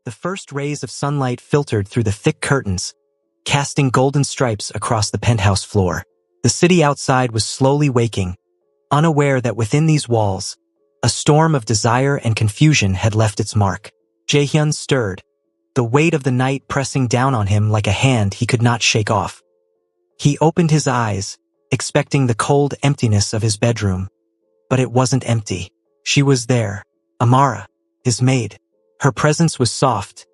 The first rays of sunlight filtered through the thick curtains, casting golden stripes across the penthouse floor. The city outside was slowly waking, unaware that within these walls, a storm of desire and confusion had left its mark. Jaehyun stirred, the weight of the night pressing down on him like a hand he could not shake off. He opened his eyes, expecting the cold emptiness of his bedroom. But it wasn't empty. She was there, Amara, his maid. Her presence was soft,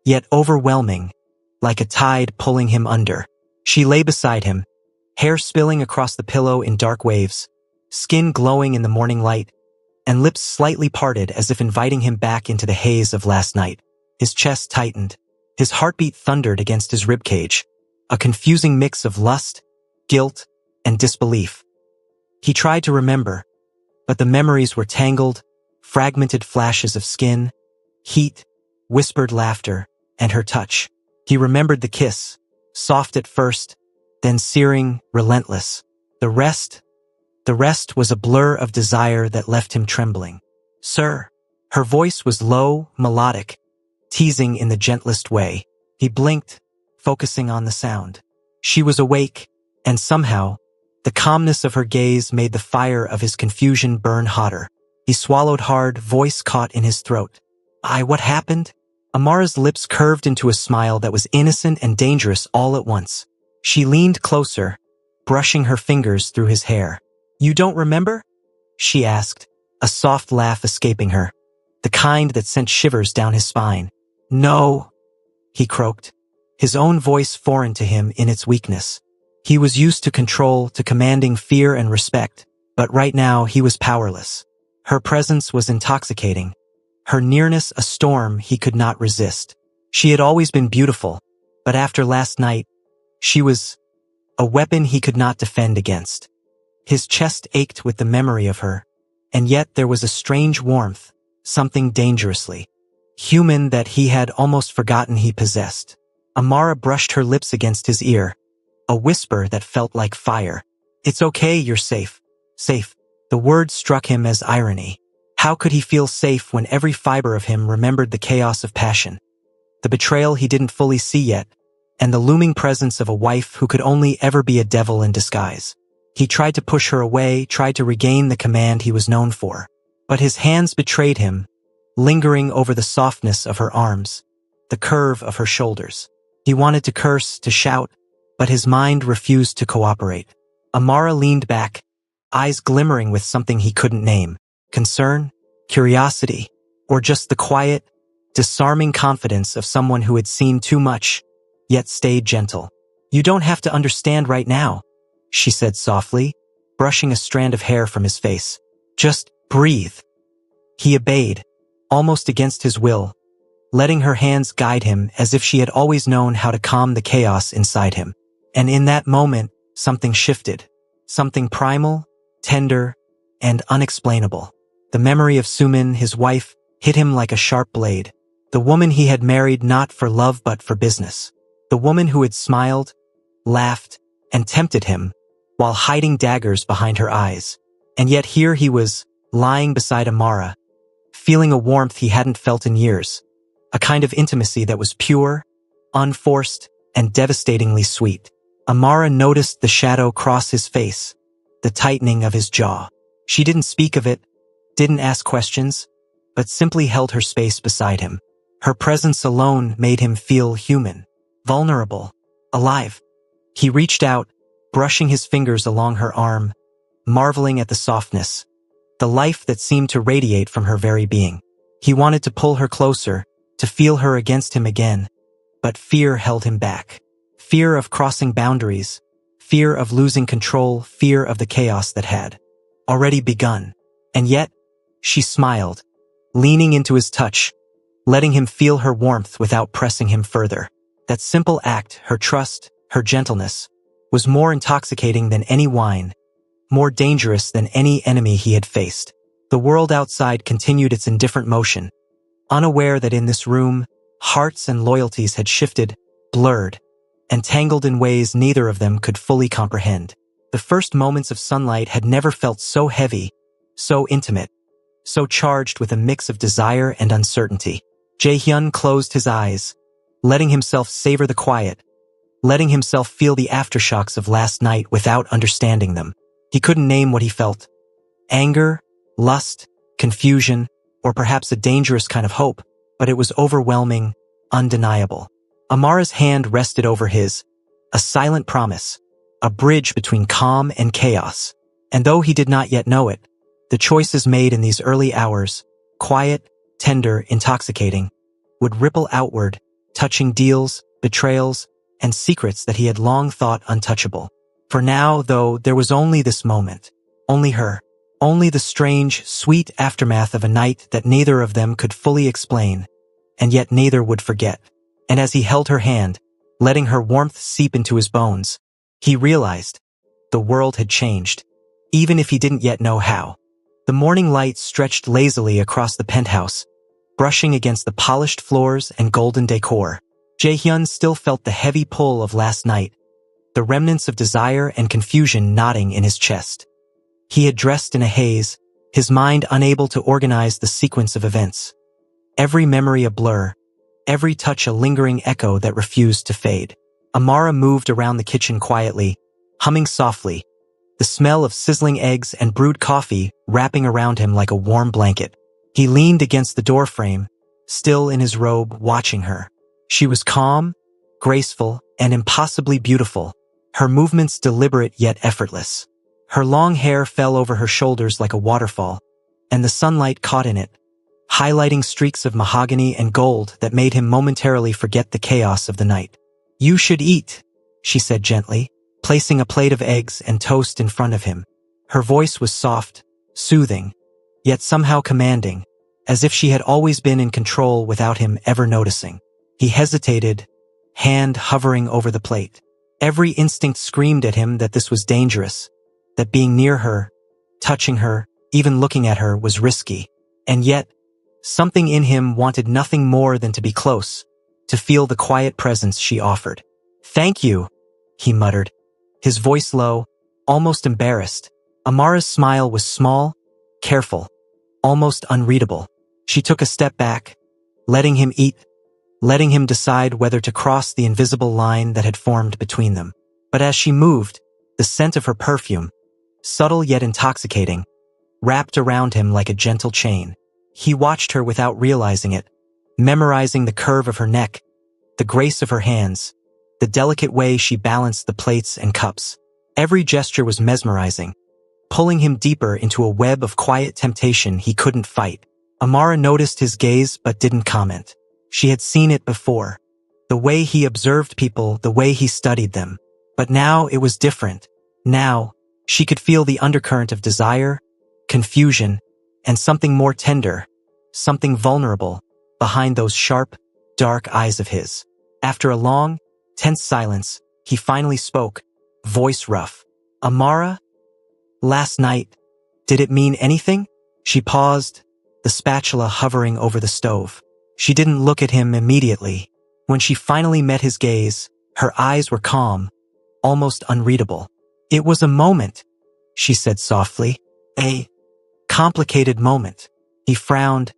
yet overwhelming, like a tide pulling him under. She lay beside him, hair spilling across the pillow in dark waves, skin glowing in the morning light, and lips slightly parted as if inviting him back into the haze of last night. His chest tightened. His heartbeat thundered against his ribcage, a confusing mix of lust, guilt, and disbelief. He tried to remember, but the memories were tangled, fragmented flashes of skin, heat, whispered laughter, and her touch. He remembered the kiss, soft at first, then searing, relentless. The rest was a blur of desire that left him trembling. "Sir." Her voice was low, melodic, teasing in the gentlest way. He blinked, focusing on the sound. She was awake, and somehow, the calmness of her gaze made the fire of his confusion burn hotter. He swallowed hard, voice caught in his throat. What happened?" Amara's lips curved into a smile that was innocent and dangerous all at once. She leaned closer, brushing her fingers through his hair. "You don't remember?" she asked, a soft laugh escaping her, the kind that sent shivers down his spine. "No," he croaked, his own voice foreign to him in its weakness. He was used to control, to commanding fear and respect, but right now he was powerless. Her presence was intoxicating, her nearness a storm he could not resist. She had always been beautiful, but after last night, she was a weapon he could not defend against. His chest ached with the memory of her, and yet there was a strange warmth, something dangerously human that he had almost forgotten he possessed. Amara brushed her lips against his ear, a whisper that felt like fire. "It's okay, you're safe." Safe. The word struck him as irony. How could he feel safe when every fiber of him remembered the chaos of passion, the betrayal he didn't fully see yet, and the looming presence of a wife who could only ever be a devil in disguise? He tried to push her away, tried to regain the command he was known for. But his hands betrayed him, lingering over the softness of her arms, the curve of her shoulders. He wanted to curse, to shout, but his mind refused to cooperate. Amara leaned back, eyes glimmering with something he couldn't name. Concern, curiosity, or just the quiet, disarming confidence of someone who had seen too much, yet stayed gentle. "You don't have to understand right now," she said softly, brushing a strand of hair from his face. "Just breathe." He obeyed, almost against his will, letting her hands guide him as if she had always known how to calm the chaos inside him. And in that moment, something shifted, something primal, tender, and unexplainable. The memory of Sumin, his wife, hit him like a sharp blade. The woman he had married not for love but for business. The woman who had smiled, laughed, and tempted him, while hiding daggers behind her eyes. And yet here he was, lying beside Amara, feeling a warmth he hadn't felt in years, a kind of intimacy that was pure, unforced, and devastatingly sweet. Amara noticed the shadow cross his face, the tightening of his jaw. She didn't speak of it, didn't ask questions, but simply held her space beside him. Her presence alone made him feel human, vulnerable, alive. He reached out, brushing his fingers along her arm, marveling at the softness, the life that seemed to radiate from her very being. He wanted to pull her closer, to feel her against him again, but fear held him back. Fear of crossing boundaries, fear of losing control, fear of the chaos that had already begun. And yet, she smiled, leaning into his touch, letting him feel her warmth without pressing him further. That simple act, her trust, her gentleness, was more intoxicating than any wine, more dangerous than any enemy he had faced. The world outside continued its indifferent motion, unaware that in this room, hearts and loyalties had shifted, blurred, and tangled in ways neither of them could fully comprehend. The first moments of sunlight had never felt so heavy, so intimate, so charged with a mix of desire and uncertainty. Jae-hyun closed his eyes, letting himself savor the quiet, letting himself feel the aftershocks of last night without understanding them. He couldn't name what he felt. Anger, lust, confusion, or perhaps a dangerous kind of hope, but it was overwhelming, undeniable. Amara's hand rested over his, a silent promise, a bridge between calm and chaos. And though he did not yet know it, the choices made in these early hours, quiet, tender, intoxicating, would ripple outward, touching deals, betrayals, and secrets that he had long thought untouchable. For now, though, there was only this moment, only her, only the strange, sweet aftermath of a night that neither of them could fully explain, and yet neither would forget. And as he held her hand, letting her warmth seep into his bones, he realized the world had changed, even if he didn't yet know how. The morning light stretched lazily across the penthouse, brushing against the polished floors and golden decor. Jae-hyun still felt the heavy pull of last night, the remnants of desire and confusion knotting in his chest. He had dressed in a haze, his mind unable to organize the sequence of events. Every memory a blur, every touch a lingering echo that refused to fade. Amara moved around the kitchen quietly, humming softly, the smell of sizzling eggs and brewed coffee wrapping around him like a warm blanket. He leaned against the doorframe, still in his robe, watching her. She was calm, graceful, and impossibly beautiful, her movements deliberate yet effortless. Her long hair fell over her shoulders like a waterfall, and the sunlight caught in it, highlighting streaks of mahogany and gold that made him momentarily forget the chaos of the night. "You should eat," she said gently, placing a plate of eggs and toast in front of him. Her voice was soft, soothing, yet somehow commanding, as if she had always been in control without him ever noticing. He hesitated, hand hovering over the plate. Every instinct screamed at him that this was dangerous, that being near her, touching her, even looking at her was risky. And yet, something in him wanted nothing more than to be close, to feel the quiet presence she offered. "Thank you," he muttered, his voice low, almost embarrassed. Amara's smile was small, careful, almost unreadable. She took a step back, letting him eat, letting him decide whether to cross the invisible line that had formed between them. But as she moved, the scent of her perfume, subtle yet intoxicating, wrapped around him like a gentle chain. He watched her without realizing it, memorizing the curve of her neck, the grace of her hands, the delicate way she balanced the plates and cups. Every gesture was mesmerizing, pulling him deeper into a web of quiet temptation he couldn't fight. Amara noticed his gaze but didn't comment. She had seen it before. The way he observed people, the way he studied them. But now it was different. Now, she could feel the undercurrent of desire, confusion, and something more tender, something vulnerable, behind those sharp, dark eyes of his. After a long, tense silence, he finally spoke, voice rough. "Amara? Last night, did it mean anything?" She paused, the spatula hovering over the stove. She didn't look at him immediately. When she finally met his gaze, her eyes were calm, almost unreadable. "It was a moment," she said softly. "A complicated moment." He frowned,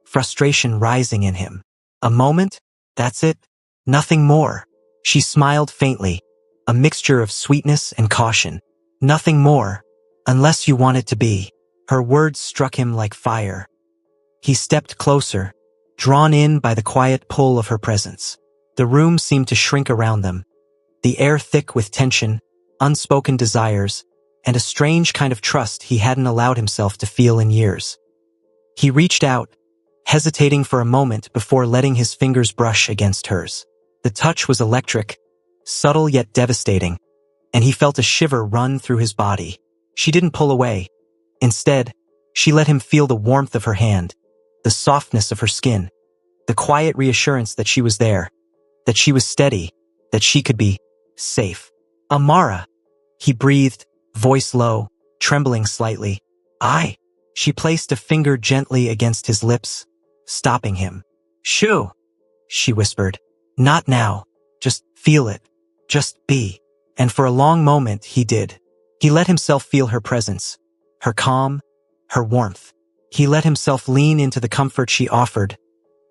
frustration rising in him. "A moment? That's it? Nothing more?" She smiled faintly, a mixture of sweetness and caution. "Nothing more, unless you want it to be." Her words struck him like fire. He stepped closer, drawn in by the quiet pull of her presence. The room seemed to shrink around them, the air thick with tension, unspoken desires, and a strange kind of trust he hadn't allowed himself to feel in years. He reached out, hesitating for a moment before letting his fingers brush against hers. The touch was electric, subtle yet devastating, and he felt a shiver run through his body. She didn't pull away. Instead, she let him feel the warmth of her hand, the softness of her skin, the quiet reassurance that she was there, that she was steady, that she could be safe. "Amara," he breathed, voice low, trembling slightly. "I." She placed a finger gently against his lips, stopping him. "Shoo," she whispered. "Not now. Just feel it. Just be." And for a long moment he did. He let himself feel her presence, her calm, her warmth. He let himself lean into the comfort she offered,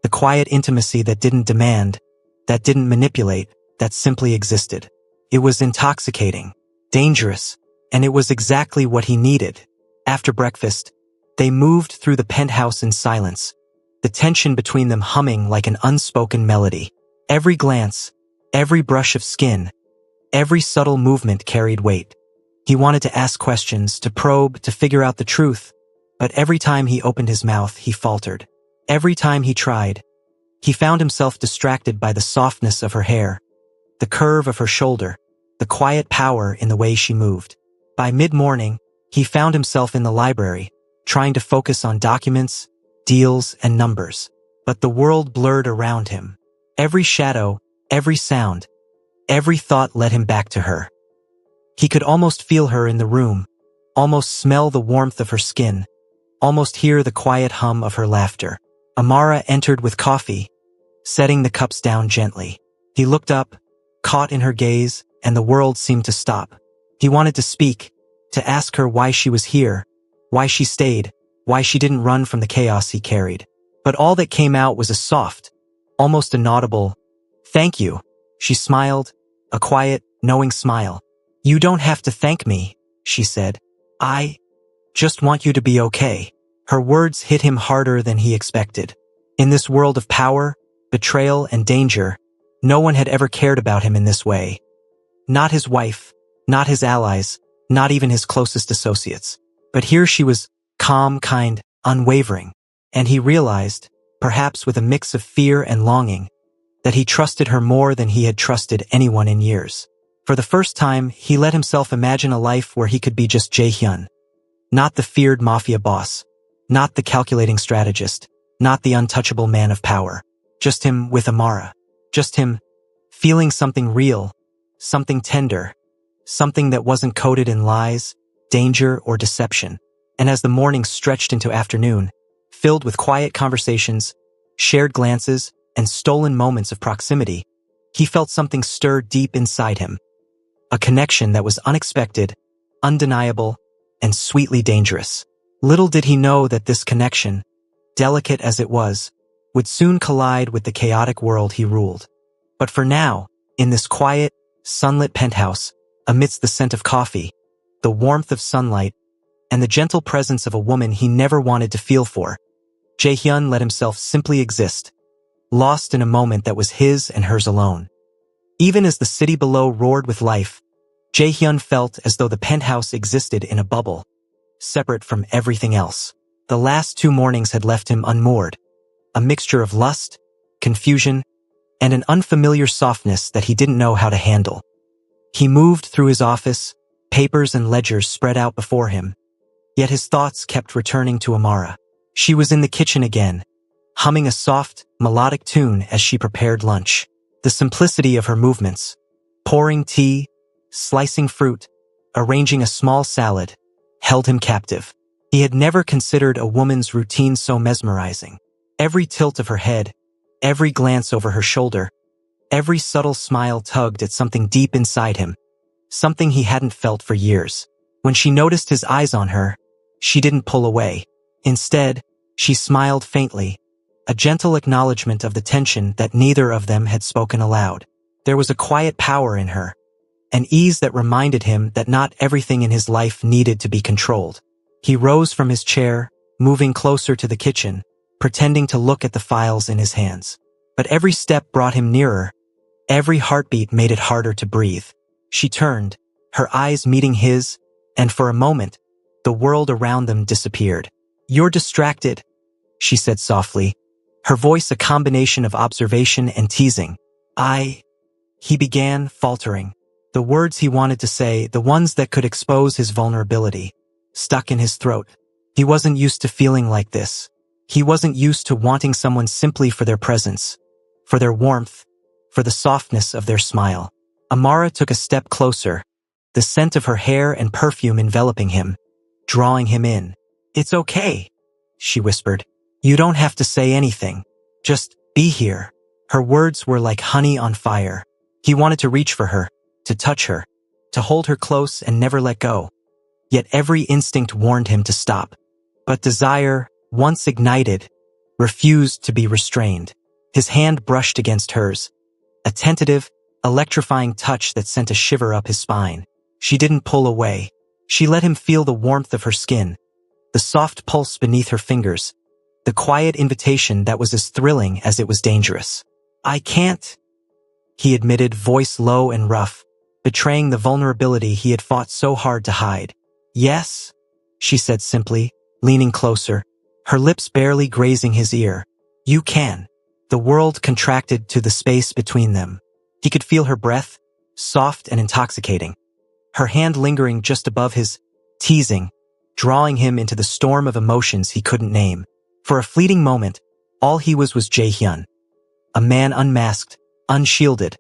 the quiet intimacy that didn't demand, that didn't manipulate, that simply existed. It was intoxicating, dangerous, and it was exactly what he needed. After breakfast, they moved through the penthouse in silence, the tension between them humming like an unspoken melody. Every glance, every brush of skin, every subtle movement carried weight. He wanted to ask questions, to probe, to figure out the truth, but every time he opened his mouth, he faltered. Every time he tried, he found himself distracted by the softness of her hair, the curve of her shoulder, the quiet power in the way she moved. By mid-morning, he found himself in the library, trying to focus on documents, deals, and numbers. But the world blurred around him. Every shadow, every sound, every thought led him back to her. He could almost feel her in the room, almost smell the warmth of her skin, almost hear the quiet hum of her laughter. Amara entered with coffee, setting the cups down gently. He looked up, caught in her gaze, and the world seemed to stop. He wanted to speak, to ask her why she was here, why she stayed, why she didn't run from the chaos he carried. But all that came out was a soft, almost inaudible, "Thank you." She smiled, a quiet, knowing smile. "You don't have to thank me," she said. "I just want you to be okay." Her words hit him harder than he expected. In this world of power, betrayal, and danger, no one had ever cared about him in this way. Not his wife, not his allies, not even his closest associates. But here she was, calm, kind, unwavering. And he realized, perhaps with a mix of fear and longing, that he trusted her more than he had trusted anyone in years. For the first time, he let himself imagine a life where he could be just Jae-hyun. Not the feared Mafia boss, not the calculating strategist, not the untouchable man of power. Just him with Amara. Just him feeling something real, something tender, something that wasn't coated in lies, danger, or deception. And as the morning stretched into afternoon, filled with quiet conversations, shared glances, and stolen moments of proximity, he felt something stir deep inside him. A connection that was unexpected, undeniable, and sweetly dangerous. Little did he know that this connection, delicate as it was, would soon collide with the chaotic world he ruled. But for now, in this quiet, sunlit penthouse, amidst the scent of coffee, the warmth of sunlight, and the gentle presence of a woman he never wanted to feel for, Jae-hyun let himself simply exist, lost in a moment that was his and hers alone. Even as the city below roared with life, Jae-hyun felt as though the penthouse existed in a bubble, separate from everything else. The last 2 mornings had left him unmoored, a mixture of lust, confusion, and an unfamiliar softness that he didn't know how to handle. He moved through his office, papers and ledgers spread out before him, yet his thoughts kept returning to Amara. She was in the kitchen again, humming a soft, melodic tune as she prepared lunch. The simplicity of her movements, pouring tea, slicing fruit, arranging a small salad, held him captive. He had never considered a woman's routine so mesmerizing. Every tilt of her head, every glance over her shoulder, every subtle smile tugged at something deep inside him, something he hadn't felt for years. When she noticed his eyes on her, she didn't pull away. Instead, she smiled faintly, a gentle acknowledgement of the tension that neither of them had spoken aloud. There was a quiet power in her, an ease that reminded him that not everything in his life needed to be controlled. He rose from his chair, moving closer to the kitchen, pretending to look at the files in his hands. But every step brought him nearer. Every heartbeat made it harder to breathe. She turned, her eyes meeting his, and for a moment, the world around them disappeared. "You're distracted," she said softly, her voice a combination of observation and teasing. He began, faltering. The words he wanted to say, the ones that could expose his vulnerability, stuck in his throat. He wasn't used to feeling like this. He wasn't used to wanting someone simply for their presence, for their warmth, for the softness of their smile. Amara took a step closer, the scent of her hair and perfume enveloping him, drawing him in. "It's okay," she whispered. "You don't have to say anything. Just be here." Her words were like honey on fire. He wanted to reach for her, to touch her, to hold her close and never let go. Yet every instinct warned him to stop. But desire, once ignited, refused to be restrained. His hand brushed against hers, a tentative, electrifying touch that sent a shiver up his spine. She didn't pull away. She let him feel the warmth of her skin, the soft pulse beneath her fingers, the quiet invitation that was as thrilling as it was dangerous. "I can't," he admitted, voice low and rough, betraying the vulnerability he had fought so hard to hide. "Yes," she said simply, leaning closer, her lips barely grazing his ear. "You can." The world contracted to the space between them. He could feel her breath, soft and intoxicating, her hand lingering just above his, teasing, drawing him into the storm of emotions he couldn't name. For a fleeting moment, all he was Jae-hyun, a man unmasked, unshielded,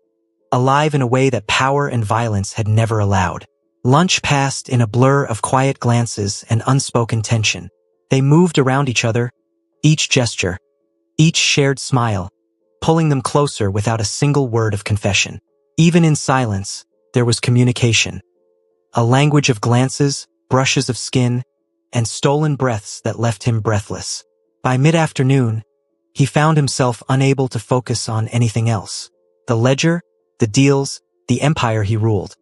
alive in a way that power and violence had never allowed. Lunch passed in a blur of quiet glances and unspoken tension. They moved around each other, each gesture, each shared smile, pulling them closer without a single word of confession. Even in silence, there was communication. A language of glances, brushes of skin, and stolen breaths that left him breathless. By mid-afternoon, he found himself unable to focus on anything else. The ledger, the deals, the empire he ruled.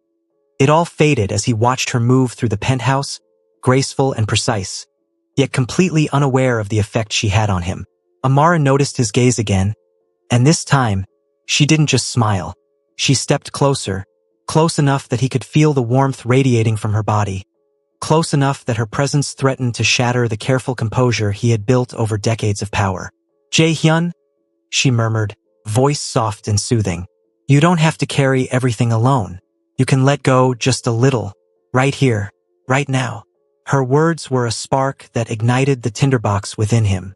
It all faded as he watched her move through the penthouse, graceful and precise, yet completely unaware of the effect she had on him. Amara noticed his gaze again, and this time, she didn't just smile. She stepped closer, close enough that he could feel the warmth radiating from her body, close enough that her presence threatened to shatter the careful composure he had built over decades of power. "Jae-hyun," she murmured, voice soft and soothing. "You don't have to carry everything alone. You can let go just a little, right here, right now." Her words were a spark that ignited the tinderbox within him.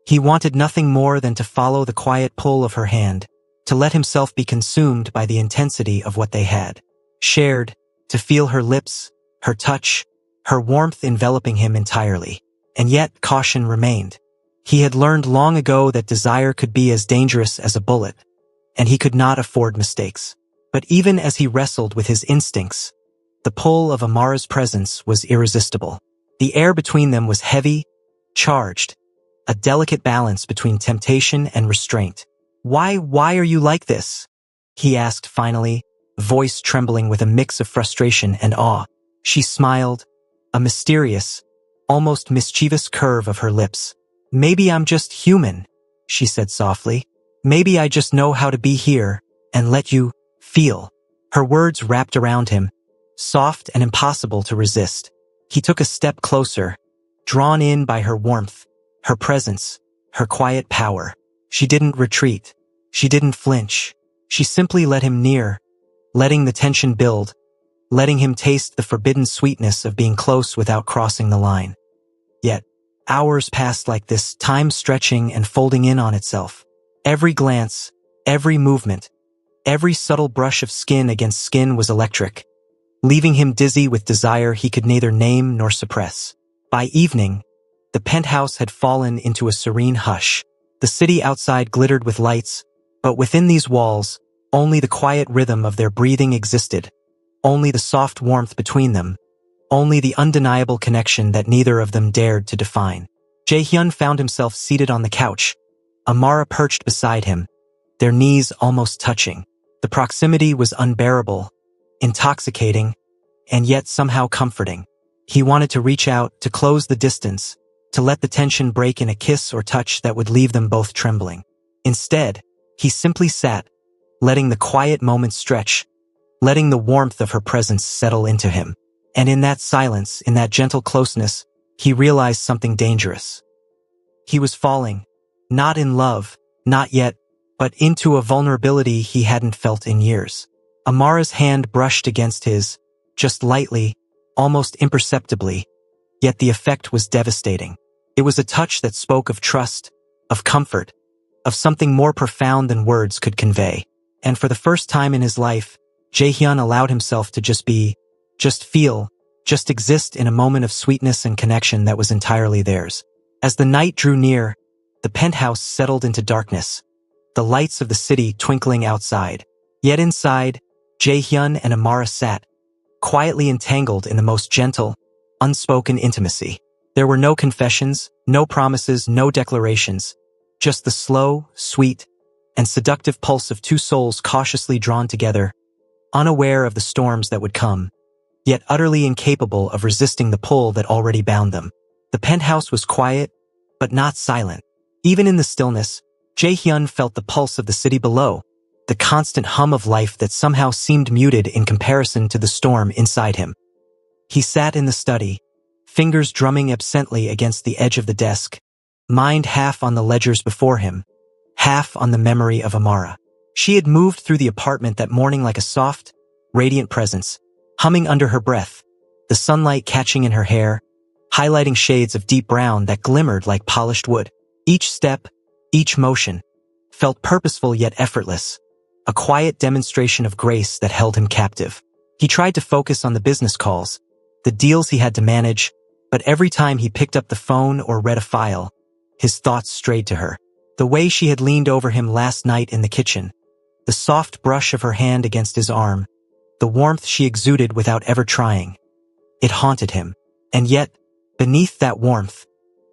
He wanted nothing more than to follow the quiet pull of her hand, to let himself be consumed by the intensity of what they had shared, to feel her lips, her touch, her warmth enveloping him entirely. And yet caution remained. He had learned long ago that desire could be as dangerous as a bullet, and he could not afford mistakes. But even as he wrestled with his instincts, the pull of Amara's presence was irresistible. The air between them was heavy, charged, a delicate balance between temptation and restraint. Why are you like this?" he asked finally, voice trembling with a mix of frustration and awe. She smiled, a mysterious, almost mischievous curve of her lips. "Maybe I'm just human," she said softly. "Maybe I just know how to be here and let you feel." Her words wrapped around him, soft and impossible to resist. He took a step closer, drawn in by her warmth, her presence, her quiet power. She didn't retreat. She didn't flinch. She simply let him near, letting the tension build, letting him taste the forbidden sweetness of being close without crossing the line. Yet, hours passed like this, time stretching and folding in on itself. Every glance, every movement, every subtle brush of skin against skin was electric, leaving him dizzy with desire he could neither name nor suppress. By evening, the penthouse had fallen into a serene hush. The city outside glittered with lights, but within these walls, only the quiet rhythm of their breathing existed, only the soft warmth between them, only the undeniable connection that neither of them dared to define. Jae-hyun found himself seated on the couch, Amara perched beside him, their knees almost touching. The proximity was unbearable, intoxicating, and yet somehow comforting. He wanted to reach out, to close the distance, to let the tension break in a kiss or touch that would leave them both trembling. Instead, he simply sat, letting the quiet moments stretch, letting the warmth of her presence settle into him. And in that silence, in that gentle closeness, he realized something dangerous. He was falling, not in love, not yet, but into a vulnerability he hadn't felt in years. Amara's hand brushed against his, just lightly, almost imperceptibly, yet the effect was devastating. It was a touch that spoke of trust, of comfort, of something more profound than words could convey. And for the first time in his life, Jae-hyun allowed himself to just be, just feel, just exist in a moment of sweetness and connection that was entirely theirs. As the night drew near, the penthouse settled into darkness, the lights of the city twinkling outside. Yet inside, Jae-hyun and Amara sat, quietly entangled in the most gentle, unspoken intimacy. There were no confessions, no promises, no declarations, just the slow, sweet, and seductive pulse of two souls cautiously drawn together, unaware of the storms that would come, yet utterly incapable of resisting the pull that already bound them. The penthouse was quiet, but not silent. Even in the stillness, Jae-hyun felt the pulse of the city below, the constant hum of life that somehow seemed muted in comparison to the storm inside him. He sat in the study, fingers drumming absently against the edge of the desk, mind half on the ledgers before him, half on the memory of Amara. She had moved through the apartment that morning like a soft, radiant presence, humming under her breath, the sunlight catching in her hair, highlighting shades of deep brown that glimmered like polished wood. Each step, each motion, felt purposeful yet effortless, a quiet demonstration of grace that held him captive. He tried to focus on the business calls, the deals he had to manage, but every time he picked up the phone or read a file, his thoughts strayed to her. The way she had leaned over him last night in the kitchen, the soft brush of her hand against his arm, the warmth she exuded without ever trying. It haunted him. And yet, beneath that warmth,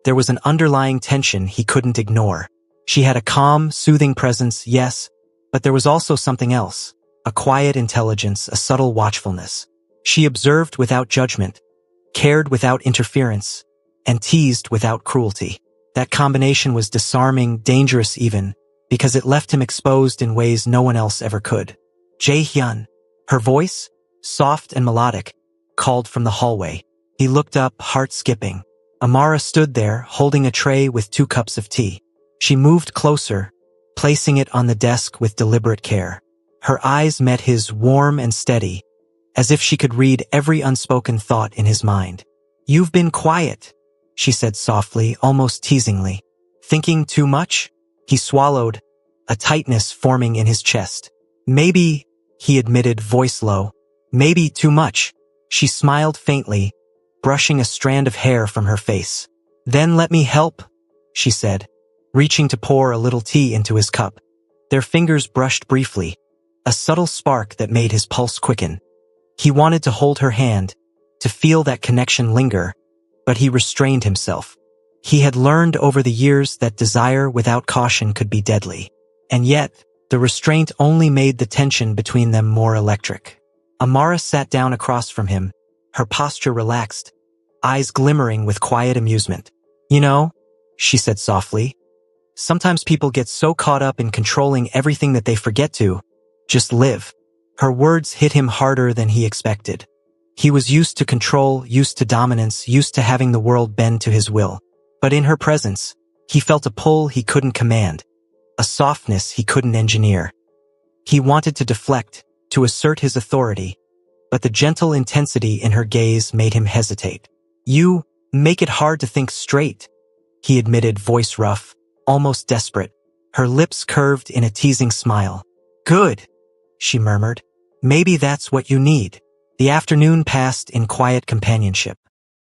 there was an underlying tension he couldn't ignore. She had a calm, soothing presence, yes, but there was also something else, a quiet intelligence, a subtle watchfulness. She observed without judgment, cared without interference, and teased without cruelty. That combination was disarming, dangerous even, because it left him exposed in ways no one else ever could. Jae-hyun. Her voice, soft and melodic, called from the hallway. He looked up, heart skipping. Amara stood there, holding a tray with 2 cups of tea. She moved closer, placing it on the desk with deliberate care. Her eyes met his, warm and steady, as if she could read every unspoken thought in his mind. "You've been quiet," she said softly, almost teasingly. "Thinking too much?" He swallowed, a tightness forming in his chest. "Maybe," he admitted, voice low. "Maybe too much." She smiled faintly, brushing a strand of hair from her face. "Then let me help," she said, reaching to pour a little tea into his cup. Their fingers brushed briefly, a subtle spark that made his pulse quicken. He wanted to hold her hand, to feel that connection linger, but he restrained himself. He had learned over the years that desire without caution could be deadly. And yet, the restraint only made the tension between them more electric. Amara sat down across from him, her posture relaxed, eyes glimmering with quiet amusement. "You know," she said softly, "sometimes people get so caught up in controlling everything that they forget to just live." Her words hit him harder than he expected. He was used to control, used to dominance, used to having the world bend to his will. But in her presence, he felt a pull he couldn't command, a softness he couldn't engineer. He wanted to deflect, to assert his authority, but the gentle intensity in her gaze made him hesitate. "You make it hard to think straight," he admitted, voice rough, almost desperate. Her lips curved in a teasing smile. "Good," she murmured. "Maybe that's what you need." The afternoon passed in quiet companionship.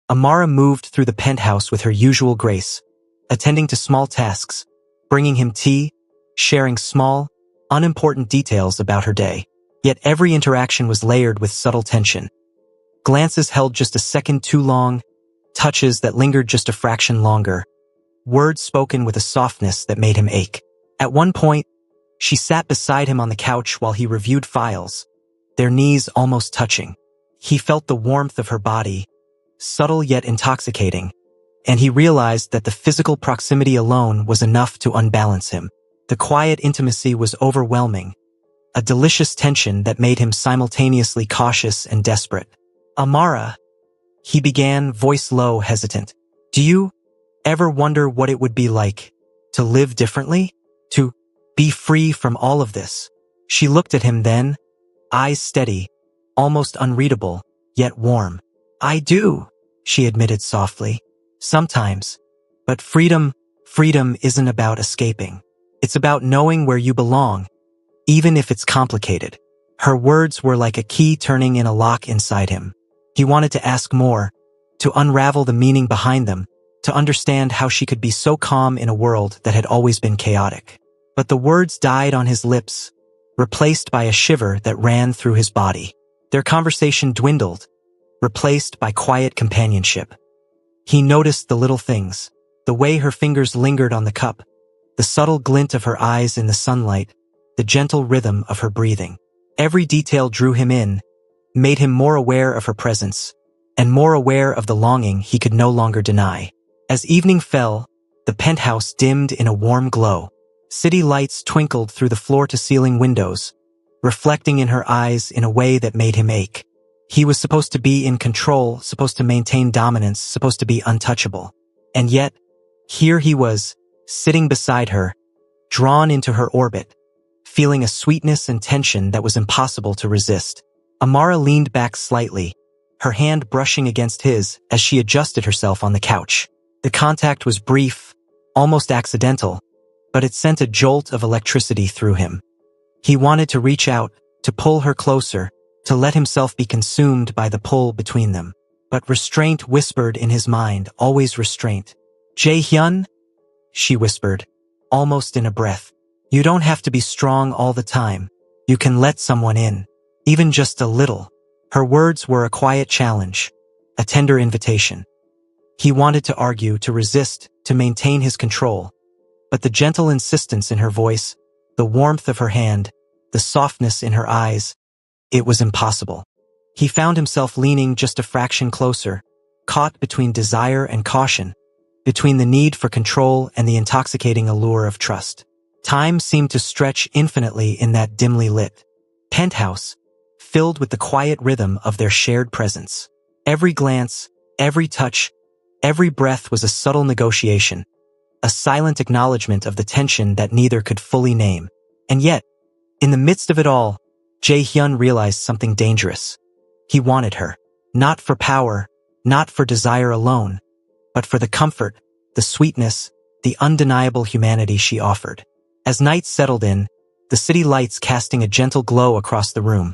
Amara moved through the penthouse with her usual grace, attending to small tasks, bringing him tea, sharing small, unimportant details about her day. Yet every interaction was layered with subtle tension. Glances held just a second too long, touches that lingered just a fraction longer, words spoken with a softness that made him ache. At one point, she sat beside him on the couch while he reviewed files, their knees almost touching. He felt the warmth of her body, subtle yet intoxicating, and he realized that the physical proximity alone was enough to unbalance him. The quiet intimacy was overwhelming, a delicious tension that made him simultaneously cautious and desperate. "Amara," he began, voice low, hesitant. "Do you ever wonder what it would be like to live differently? To be free from all of this?" She looked at him then, eyes steady, almost unreadable, yet warm. "I do," she admitted softly. "Sometimes. But freedom isn't about escaping. It's about knowing where you belong, even if it's complicated." Her words were like a key turning in a lock inside him. He wanted to ask more, to unravel the meaning behind them, to understand how she could be so calm in a world that had always been chaotic. But the words died on his lips, replaced by a shiver that ran through his body. Their conversation dwindled, replaced by quiet companionship. He noticed the little things, the way her fingers lingered on the cup, the subtle glint of her eyes in the sunlight, the gentle rhythm of her breathing. Every detail drew him in, made him more aware of her presence, and more aware of the longing he could no longer deny. As evening fell, the penthouse dimmed in a warm glow. City lights twinkled through the floor-to-ceiling windows, reflecting in her eyes in a way that made him ache. He was supposed to be in control, supposed to maintain dominance, supposed to be untouchable. And yet, here he was, sitting beside her, drawn into her orbit, feeling a sweetness and tension that was impossible to resist. Amara leaned back slightly, her hand brushing against his as she adjusted herself on the couch. The contact was brief, almost accidental, but it sent a jolt of electricity through him. He wanted to reach out, to pull her closer, to let himself be consumed by the pull between them. But restraint whispered in his mind, always restraint. "Jae-hyun?" she whispered, almost in a breath. "You don't have to be strong all the time. You can let someone in. Even just a little." Her words were a quiet challenge, a tender invitation. He wanted to argue, to resist, to maintain his control. But the gentle insistence in her voice, the warmth of her hand, the softness in her eyes, it was impossible. He found himself leaning just a fraction closer, caught between desire and caution, between the need for control and the intoxicating allure of trust. Time seemed to stretch infinitely in that dimly lit penthouse, filled with the quiet rhythm of their shared presence. Every glance, every touch, every breath was a subtle negotiation, a silent acknowledgement of the tension that neither could fully name. And yet, in the midst of it all, Jae-hyun realized something dangerous. He wanted her, not for power, not for desire alone, but for the comfort, the sweetness, the undeniable humanity she offered. As night settled in, the city lights casting a gentle glow across the room,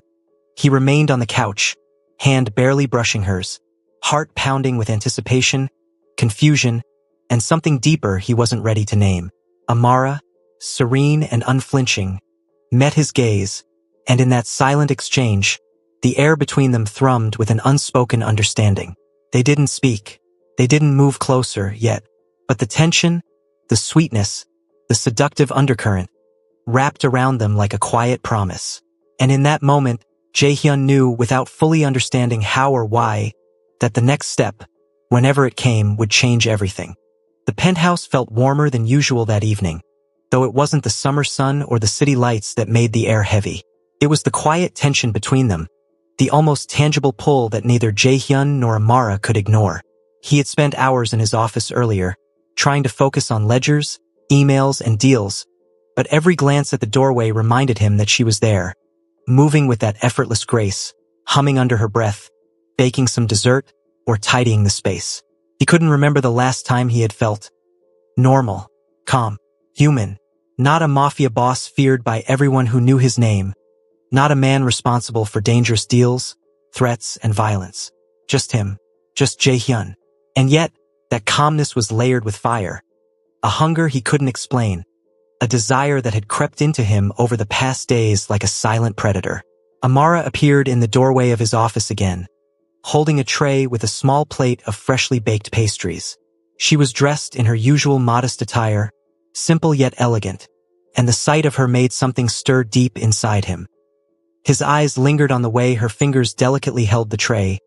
he remained on the couch, hand barely brushing hers, heart pounding with anticipation, confusion, and something deeper he wasn't ready to name. Amara, serene and unflinching, met his gaze, and in that silent exchange, the air between them thrummed with an unspoken understanding. They didn't speak. They didn't move closer yet, but the tension, the sweetness, the seductive undercurrent, wrapped around them like a quiet promise. And in that moment, Jae-hyun knew, without fully understanding how or why, that the next step, whenever it came, would change everything. The penthouse felt warmer than usual that evening, though it wasn't the summer sun or the city lights that made the air heavy. It was the quiet tension between them, the almost tangible pull that neither Jae-hyun nor Amara could ignore. He had spent hours in his office earlier, trying to focus on ledgers, emails, and deals, but every glance at the doorway reminded him that she was there, moving with that effortless grace, humming under her breath, baking some dessert, or tidying the space. He couldn't remember the last time he had felt normal, calm, human, not a mafia boss feared by everyone who knew his name, not a man responsible for dangerous deals, threats, and violence. Just him, just Jae-hyun. And yet, that calmness was layered with fire, a hunger he couldn't explain, a desire that had crept into him over the past days like a silent predator. Amara appeared in the doorway of his office again, holding a tray with a small plate of freshly baked pastries. She was dressed in her usual modest attire, simple yet elegant, and the sight of her made something stir deep inside him. His eyes lingered on the way her fingers delicately held the tray,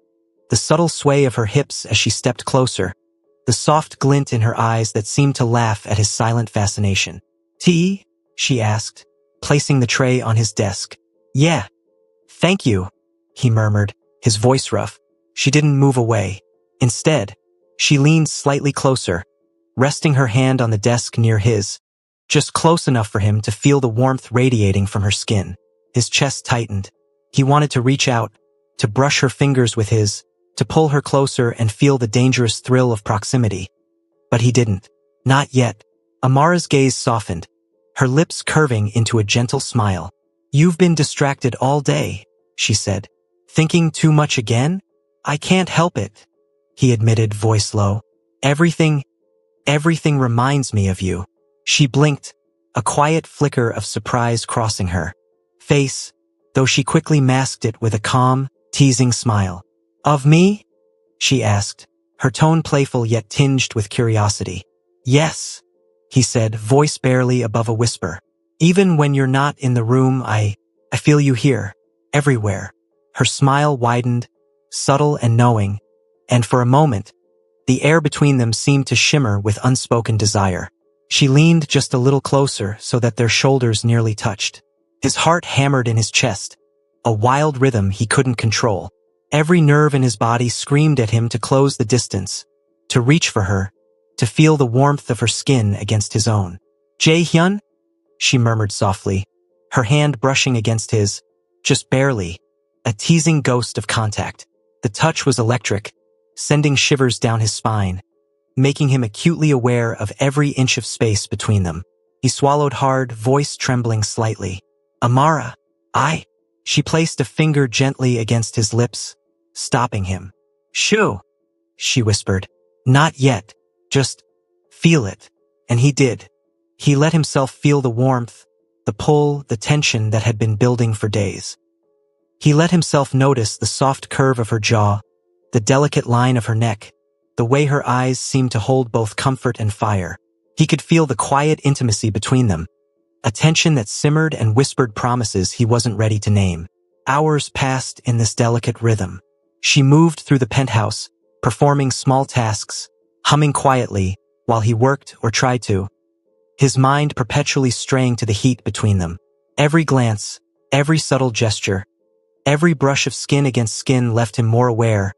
the subtle sway of her hips as she stepped closer, the soft glint in her eyes that seemed to laugh at his silent fascination. "Tea?" she asked, placing the tray on his desk. "Yeah. Thank you," he murmured, his voice rough. She didn't move away. Instead, she leaned slightly closer, resting her hand on the desk near his, just close enough for him to feel the warmth radiating from her skin. His chest tightened. He wanted to reach out, to brush her fingers with his, to pull her closer and feel the dangerous thrill of proximity. But he didn't. Not yet. Amara's gaze softened, her lips curving into a gentle smile. "You've been distracted all day," she said. "Thinking too much again?" "I can't help it," he admitted, voice low. Everything reminds me of you." She blinked, a quiet flicker of surprise crossing her face, though she quickly masked it with a calm, teasing smile. "Of me?" she asked, her tone playful yet tinged with curiosity. "Yes," he said, voice barely above a whisper. "Even when you're not in the room, I feel you here, everywhere." Her smile widened, subtle and knowing, and for a moment, the air between them seemed to shimmer with unspoken desire. She leaned just a little closer so that their shoulders nearly touched. His heart hammered in his chest, a wild rhythm he couldn't control. Every nerve in his body screamed at him to close the distance, to reach for her, to feel the warmth of her skin against his own. "Jae-hyun?" she murmured softly, her hand brushing against his, just barely, a teasing ghost of contact. The touch was electric, sending shivers down his spine, making him acutely aware of every inch of space between them. He swallowed hard, voice trembling slightly. "Amara, She placed a finger gently against his lips, stopping him. "Shoo," she whispered. "Not yet. Just feel it." And he did. He let himself feel the warmth, the pull, the tension that had been building for days. He let himself notice the soft curve of her jaw, the delicate line of her neck, the way her eyes seemed to hold both comfort and fire. He could feel the quiet intimacy between them, a tension that simmered and whispered promises he wasn't ready to name. Hours passed in this delicate rhythm. She moved through the penthouse, performing small tasks, humming quietly while he worked or tried to, his mind perpetually straying to the heat between them. Every glance, every subtle gesture, every brush of skin against skin left him more aware,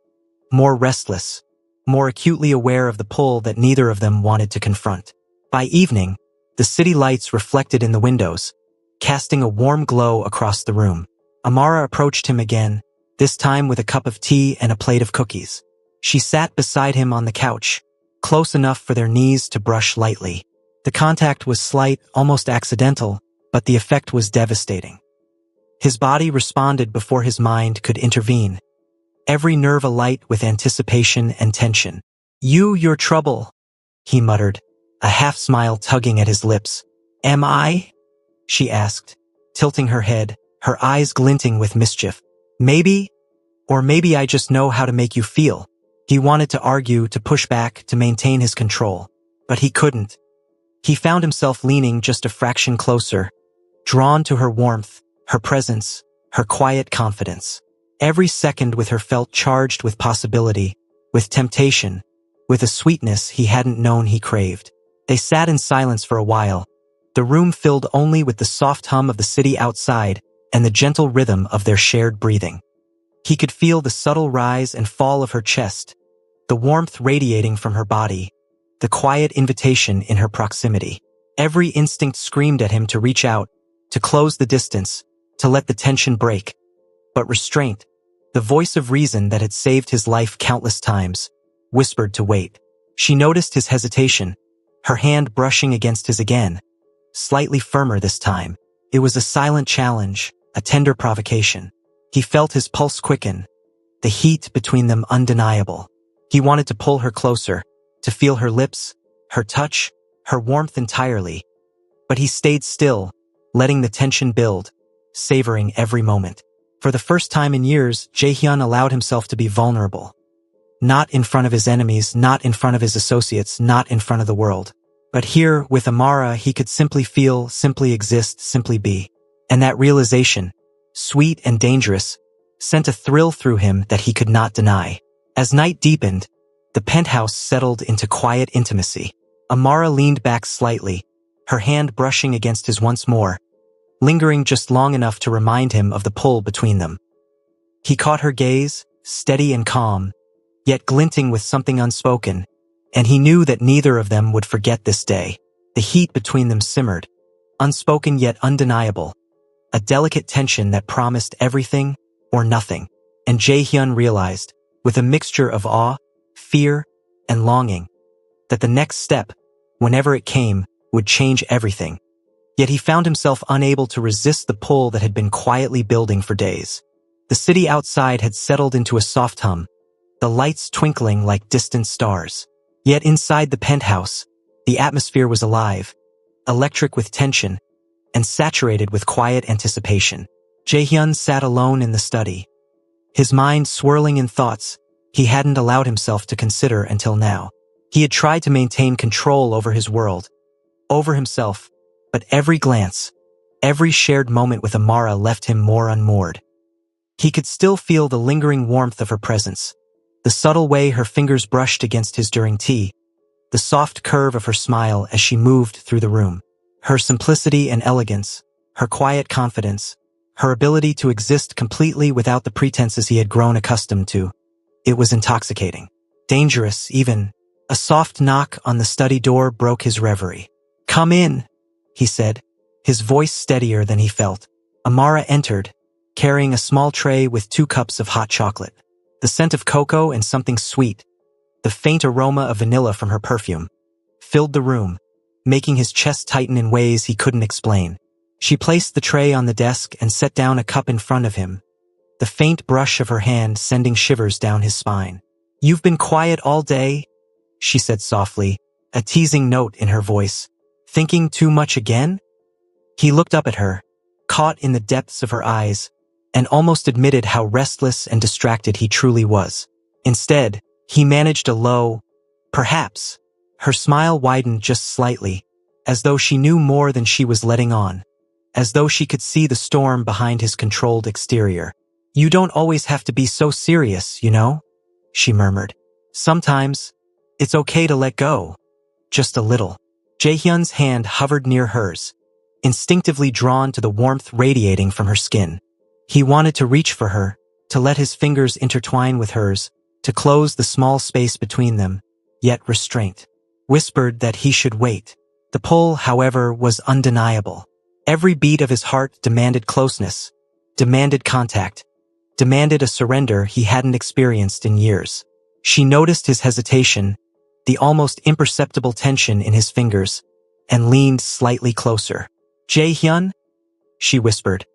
more restless, more acutely aware of the pull that neither of them wanted to confront. By evening, the city lights reflected in the windows, casting a warm glow across the room. Amara approached him again, this time with a cup of tea and a plate of cookies. She sat beside him on the couch, close enough for their knees to brush lightly. The contact was slight, almost accidental, but the effect was devastating. His body responded before his mind could intervene, every nerve alight with anticipation and tension. Your trouble," he muttered, a half-smile tugging at his lips. "Am I?" she asked, tilting her head, her eyes glinting with mischief. "Maybe, or maybe I just know how to make you feel." He wanted to argue, to push back, to maintain his control, but he couldn't. He found himself leaning just a fraction closer, drawn to her warmth, her presence, her quiet confidence. Every second with her felt charged with possibility, with temptation, with a sweetness he hadn't known he craved. They sat in silence for a while, the room filled only with the soft hum of the city outside and the gentle rhythm of their shared breathing. He could feel the subtle rise and fall of her chest, the warmth radiating from her body, the quiet invitation in her proximity. Every instinct screamed at him to reach out, to close the distance, to let the tension break. But restraint, the voice of reason that had saved his life countless times, whispered to wait. She noticed his hesitation, her hand brushing against his again, slightly firmer this time. It was a silent challenge, a tender provocation. He felt his pulse quicken, the heat between them undeniable. He wanted to pull her closer, to feel her lips, her touch, her warmth entirely. But he stayed still, letting the tension build, savoring every moment. For the first time in years, Jae-hyun allowed himself to be vulnerable. Not in front of his enemies, not in front of his associates, not in front of the world. But here, with Amara, he could simply feel, simply exist, simply be. And that realization, sweet and dangerous, sent a thrill through him that he could not deny. As night deepened, the penthouse settled into quiet intimacy. Amara leaned back slightly, her hand brushing against his once more, lingering just long enough to remind him of the pull between them. He caught her gaze, steady and calm, yet glinting with something unspoken, and he knew that neither of them would forget this day. The heat between them simmered, unspoken yet undeniable, a delicate tension that promised everything or nothing. And Jae-hyun realized, with a mixture of awe, fear, and longing, that the next step, whenever it came, would change everything. Yet he found himself unable to resist the pull that had been quietly building for days. The city outside had settled into a soft hum, the lights twinkling like distant stars. Yet inside the penthouse, the atmosphere was alive, electric with tension, and saturated with quiet anticipation. Jae-hyun sat alone in the study, his mind swirling in thoughts, he hadn't allowed himself to consider until now. He had tried to maintain control over his world, over himself, but every glance, every shared moment with Amara left him more unmoored. He could still feel the lingering warmth of her presence, the subtle way her fingers brushed against his during tea, the soft curve of her smile as she moved through the room. Her simplicity and elegance, her quiet confidence, her ability to exist completely without the pretenses he had grown accustomed to. It was intoxicating. Dangerous, even. A soft knock on the study door broke his reverie. "Come in," he said, his voice steadier than he felt. Amara entered, carrying a small tray with 2 cups of hot chocolate. The scent of cocoa and something sweet, the faint aroma of vanilla from her perfume, filled the room, making his chest tighten in ways he couldn't explain. She placed the tray on the desk and set down a cup in front of him, the faint brush of her hand sending shivers down his spine. "You've been quiet all day," she said softly, a teasing note in her voice. "Thinking too much again?" He looked up at her, caught in the depths of her eyes, and almost admitted how restless and distracted he truly was. Instead, he managed a low, "Perhaps." Her smile widened just slightly, as though she knew more than she was letting on, as though she could see the storm behind his controlled exterior. "You don't always have to be so serious, you know?" she murmured. "Sometimes, it's okay to let go. Just a little." Jaehyun's hand hovered near hers, instinctively drawn to the warmth radiating from her skin. He wanted to reach for her, to let his fingers intertwine with hers, to close the small space between them, yet restraint whispered that he should wait. The pull, however, was undeniable. Every beat of his heart demanded closeness, demanded contact, demanded a surrender he hadn't experienced in years. She noticed his hesitation, the almost imperceptible tension in his fingers, and leaned slightly closer. "Jaehyun?" she whispered,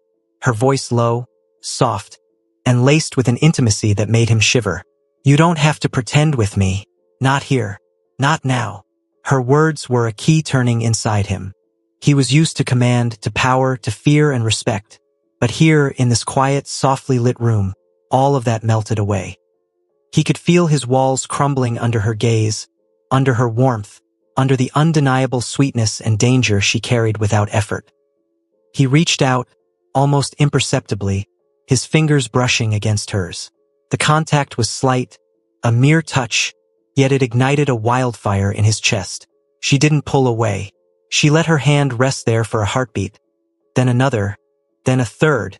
her voice low, soft, and laced with an intimacy that made him shiver. "You don't have to pretend with me. Not here. Not now." Her words were a key turning inside him. He was used to command, to power, to fear and respect. But here, in this quiet, softly lit room, all of that melted away. He could feel his walls crumbling under her gaze, under her warmth, under the undeniable sweetness and danger she carried without effort. He reached out, almost imperceptibly, his fingers brushing against hers. The contact was slight, a mere touch, yet it ignited a wildfire in his chest. She didn't pull away. She let her hand rest there for a heartbeat, then another, then a third,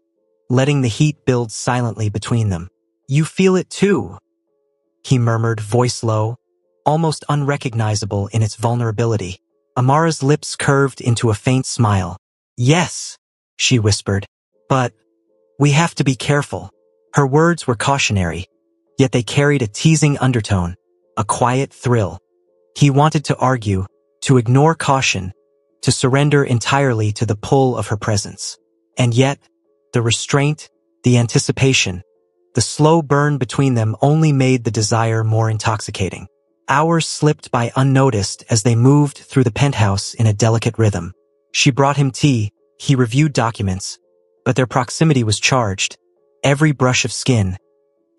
letting the heat build silently between them. "You feel it too," he murmured, voice low, almost unrecognizable in its vulnerability. Amara's lips curved into a faint smile. "Yes," she whispered, "but we have to be careful." Her words were cautionary, yet they carried a teasing undertone, a quiet thrill. He wanted to argue, to ignore caution, to surrender entirely to the pull of her presence. And yet, the restraint, the anticipation, the slow burn between them only made the desire more intoxicating. Hours slipped by unnoticed as they moved through the penthouse in a delicate rhythm. She brought him tea, he reviewed documents, but their proximity was charged. Every brush of skin,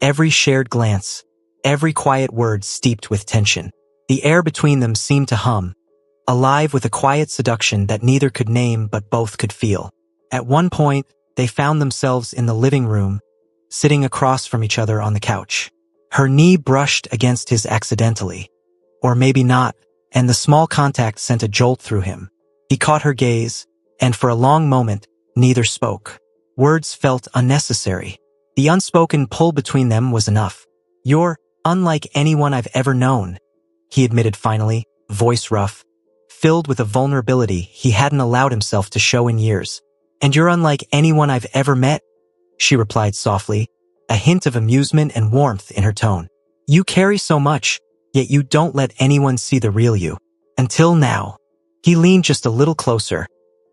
every shared glance, every quiet word steeped with tension. The air between them seemed to hum, alive with a quiet seduction that neither could name but both could feel. At one point, they found themselves in the living room, sitting across from each other on the couch. Her knee brushed against his accidentally, or maybe not, and the small contact sent a jolt through him. He caught her gaze, and for a long moment, neither spoke. Words felt unnecessary. The unspoken pull between them was enough. "You're unlike anyone I've ever known," he admitted finally, voice rough, filled with a vulnerability he hadn't allowed himself to show in years. "And you're unlike anyone I've ever met," she replied softly, a hint of amusement and warmth in her tone. "You carry so much, yet you don't let anyone see the real you. Until now." He leaned just a little closer,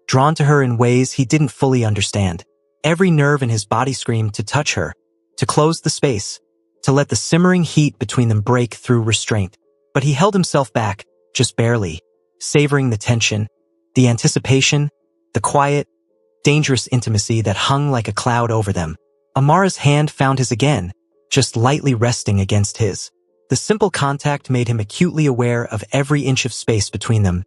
drawn to her in ways he didn't fully understand. Every nerve in his body screamed to touch her, to close the space, to let the simmering heat between them break through restraint. But he held himself back, just barely, savoring the tension, the anticipation, the quiet, dangerous intimacy that hung like a cloud over them. Amara's hand found his again, just lightly resting against his. The simple contact made him acutely aware of every inch of space between them,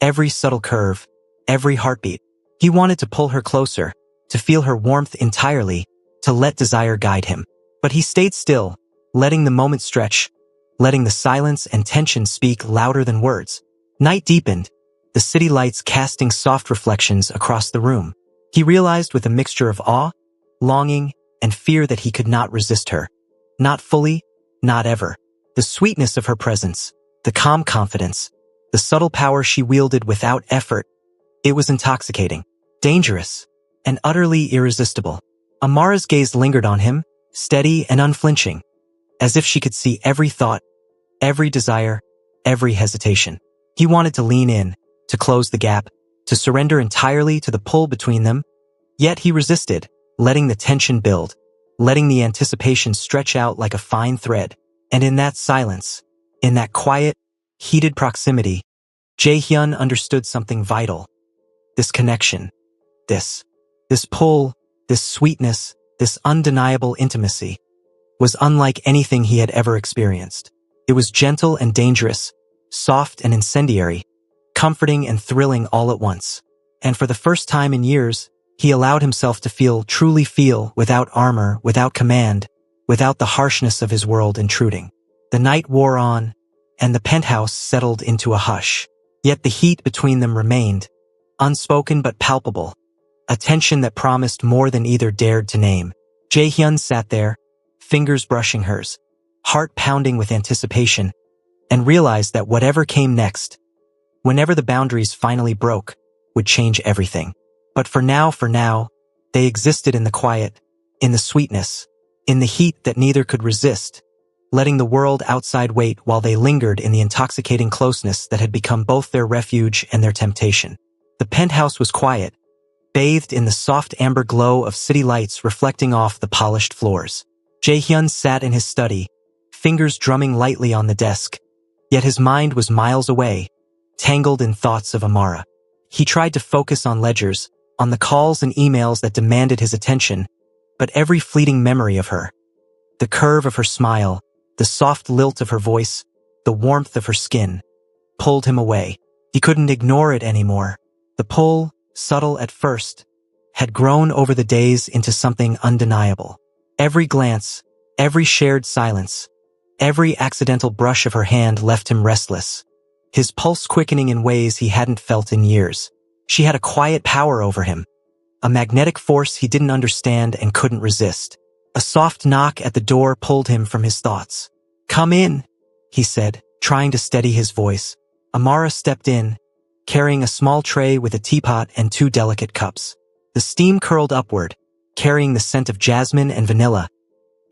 every subtle curve, every heartbeat. He wanted to pull her closer, to feel her warmth entirely, to let desire guide him. But he stayed still, letting the moment stretch, letting the silence and tension speak louder than words. Night deepened, the city lights casting soft reflections across the room. He realized with a mixture of awe, longing, and fear that he could not resist her. Not fully, not ever. The sweetness of her presence, the calm confidence, the subtle power she wielded without effort. It was intoxicating, dangerous, and utterly irresistible. Amara's gaze lingered on him, steady and unflinching, as if she could see every thought, every desire, every hesitation. He wanted to lean in, to close the gap, to surrender entirely to the pull between them. Yet he resisted, letting the tension build, letting the anticipation stretch out like a fine thread. And in that silence, in that quiet, heated proximity, Jae-hyun understood something vital. This connection, this pull, this sweetness, this undeniable intimacy, was unlike anything he had ever experienced. It was gentle and dangerous, soft and incendiary, comforting and thrilling all at once. And for the first time in years, he allowed himself to feel, truly feel, without armor, without command, without the harshness of his world intruding. The night wore on, and the penthouse settled into a hush. Yet the heat between them remained, unspoken but palpable, a tension that promised more than either dared to name. Jae-hyun sat there, fingers brushing hers, heart pounding with anticipation, and realized that whatever came next, whenever the boundaries finally broke, would change everything. But for now, they existed in the quiet, in the sweetness, in the heat that neither could resist, letting the world outside wait while they lingered in the intoxicating closeness that had become both their refuge and their temptation. The penthouse was quiet, bathed in the soft amber glow of city lights reflecting off the polished floors. Jae-hyun sat in his study, fingers drumming lightly on the desk, yet his mind was miles away, tangled in thoughts of Amara. He tried to focus on ledgers, on the calls and emails that demanded his attention, but every fleeting memory of her, the curve of her smile, the soft lilt of her voice, the warmth of her skin, pulled him away. He couldn't ignore it anymore. The pull, subtle at first, had grown over the days into something undeniable. Every glance, every shared silence, every accidental brush of her hand left him restless, his pulse quickening in ways he hadn't felt in years. She had a quiet power over him, a magnetic force he didn't understand and couldn't resist. A soft knock at the door pulled him from his thoughts. "Come in," he said, trying to steady his voice. Amara stepped in, carrying a small tray with a teapot and 2 delicate cups. The steam curled upward, carrying the scent of jasmine and vanilla,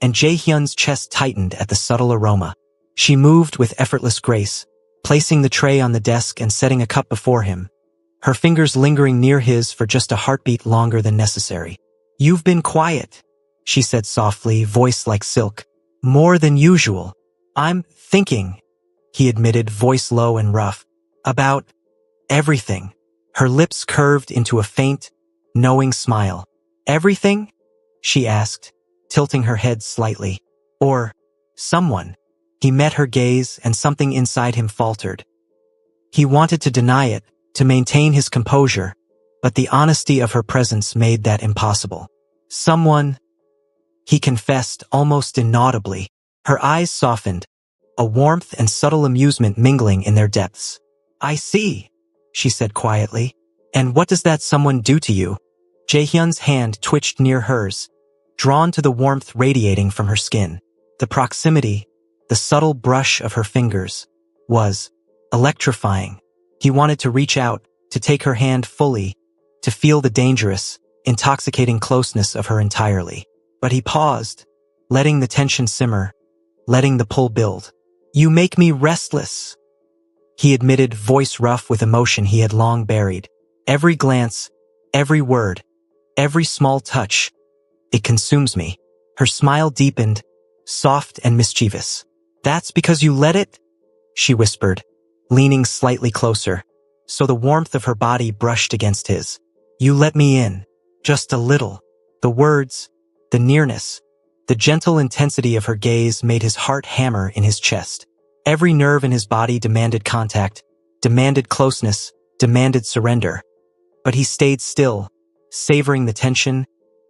and Jae-hyun's chest tightened at the subtle aroma. She moved with effortless grace, placing the tray on the desk and setting a cup before him, her fingers lingering near his for just a heartbeat longer than necessary. "You've been quiet," she said softly, voice like silk. "More than usual." "I'm thinking," he admitted, voice low and rough, "about everything." Her lips curved into a faint, knowing smile. "Everything?" she asked, tilting her head slightly. "Or someone?" He met her gaze and something inside him faltered. He wanted to deny it, to maintain his composure, but the honesty of her presence made that impossible. "Someone," he confessed almost inaudibly. Her eyes softened, a warmth and subtle amusement mingling in their depths. "I see," she said quietly. "And what does that someone do to you?" Jae-hyun's hand twitched near hers, drawn to the warmth radiating from her skin. The proximity, the subtle brush of her fingers, was electrifying. He wanted to reach out, to take her hand fully, to feel the dangerous, intoxicating closeness of her entirely. But he paused, letting the tension simmer, letting the pull build. "You make me restless," he admitted, voice rough with emotion he had long buried. "Every glance, every word, every small touch, it consumes me." Her smile deepened, soft and mischievous. "That's because you let it?" she whispered, leaning slightly closer, so the warmth of her body brushed against his. "You let me in, just a little." The words, the nearness, The gentle intensity of her gaze made his heart hammer in his chest. Every nerve in his body demanded contact, demanded closeness, demanded surrender. But he stayed still, savoring the tension,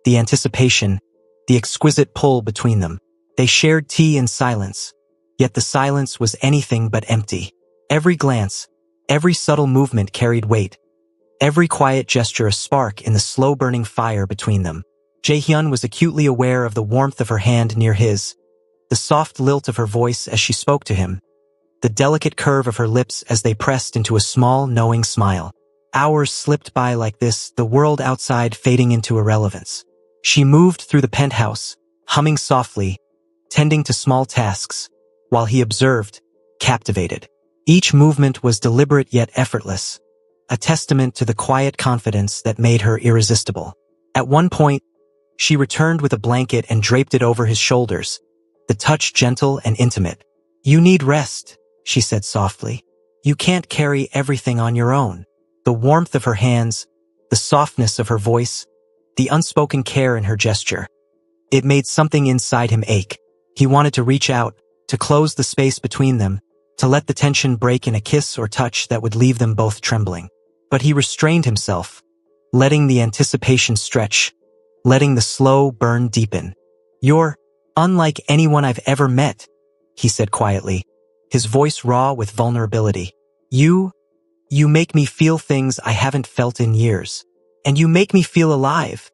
the anticipation, the exquisite pull between them. They shared tea in silence, yet the silence was anything but empty. Every glance, every subtle movement carried weight, every quiet gesture a spark in the slow-burning fire between them. Jae-hyun was acutely aware of the warmth of her hand near his, the soft lilt of her voice as she spoke to him, the delicate curve of her lips as they pressed into a small, knowing smile. Hours slipped by like this, the world outside fading into irrelevance. She moved through the penthouse, humming softly, tending to small tasks, while he observed, captivated. Each movement was deliberate yet effortless, a testament to the quiet confidence that made her irresistible. At one point, she returned with a blanket and draped it over his shoulders, the touch gentle and intimate. "You need rest," she said softly. "You can't carry everything on your own." The warmth of her hands, the softness of her voice, the unspoken care in her gesture. It made something inside him ache. He wanted to reach out, to close the space between them, to let the tension break in a kiss or touch that would leave them both trembling. But he restrained himself, letting the anticipation stretch, letting the slow burn deepen. "You're unlike anyone I've ever met," he said quietly, his voice raw with vulnerability. You make me feel things I haven't felt in years. And you make me feel alive,"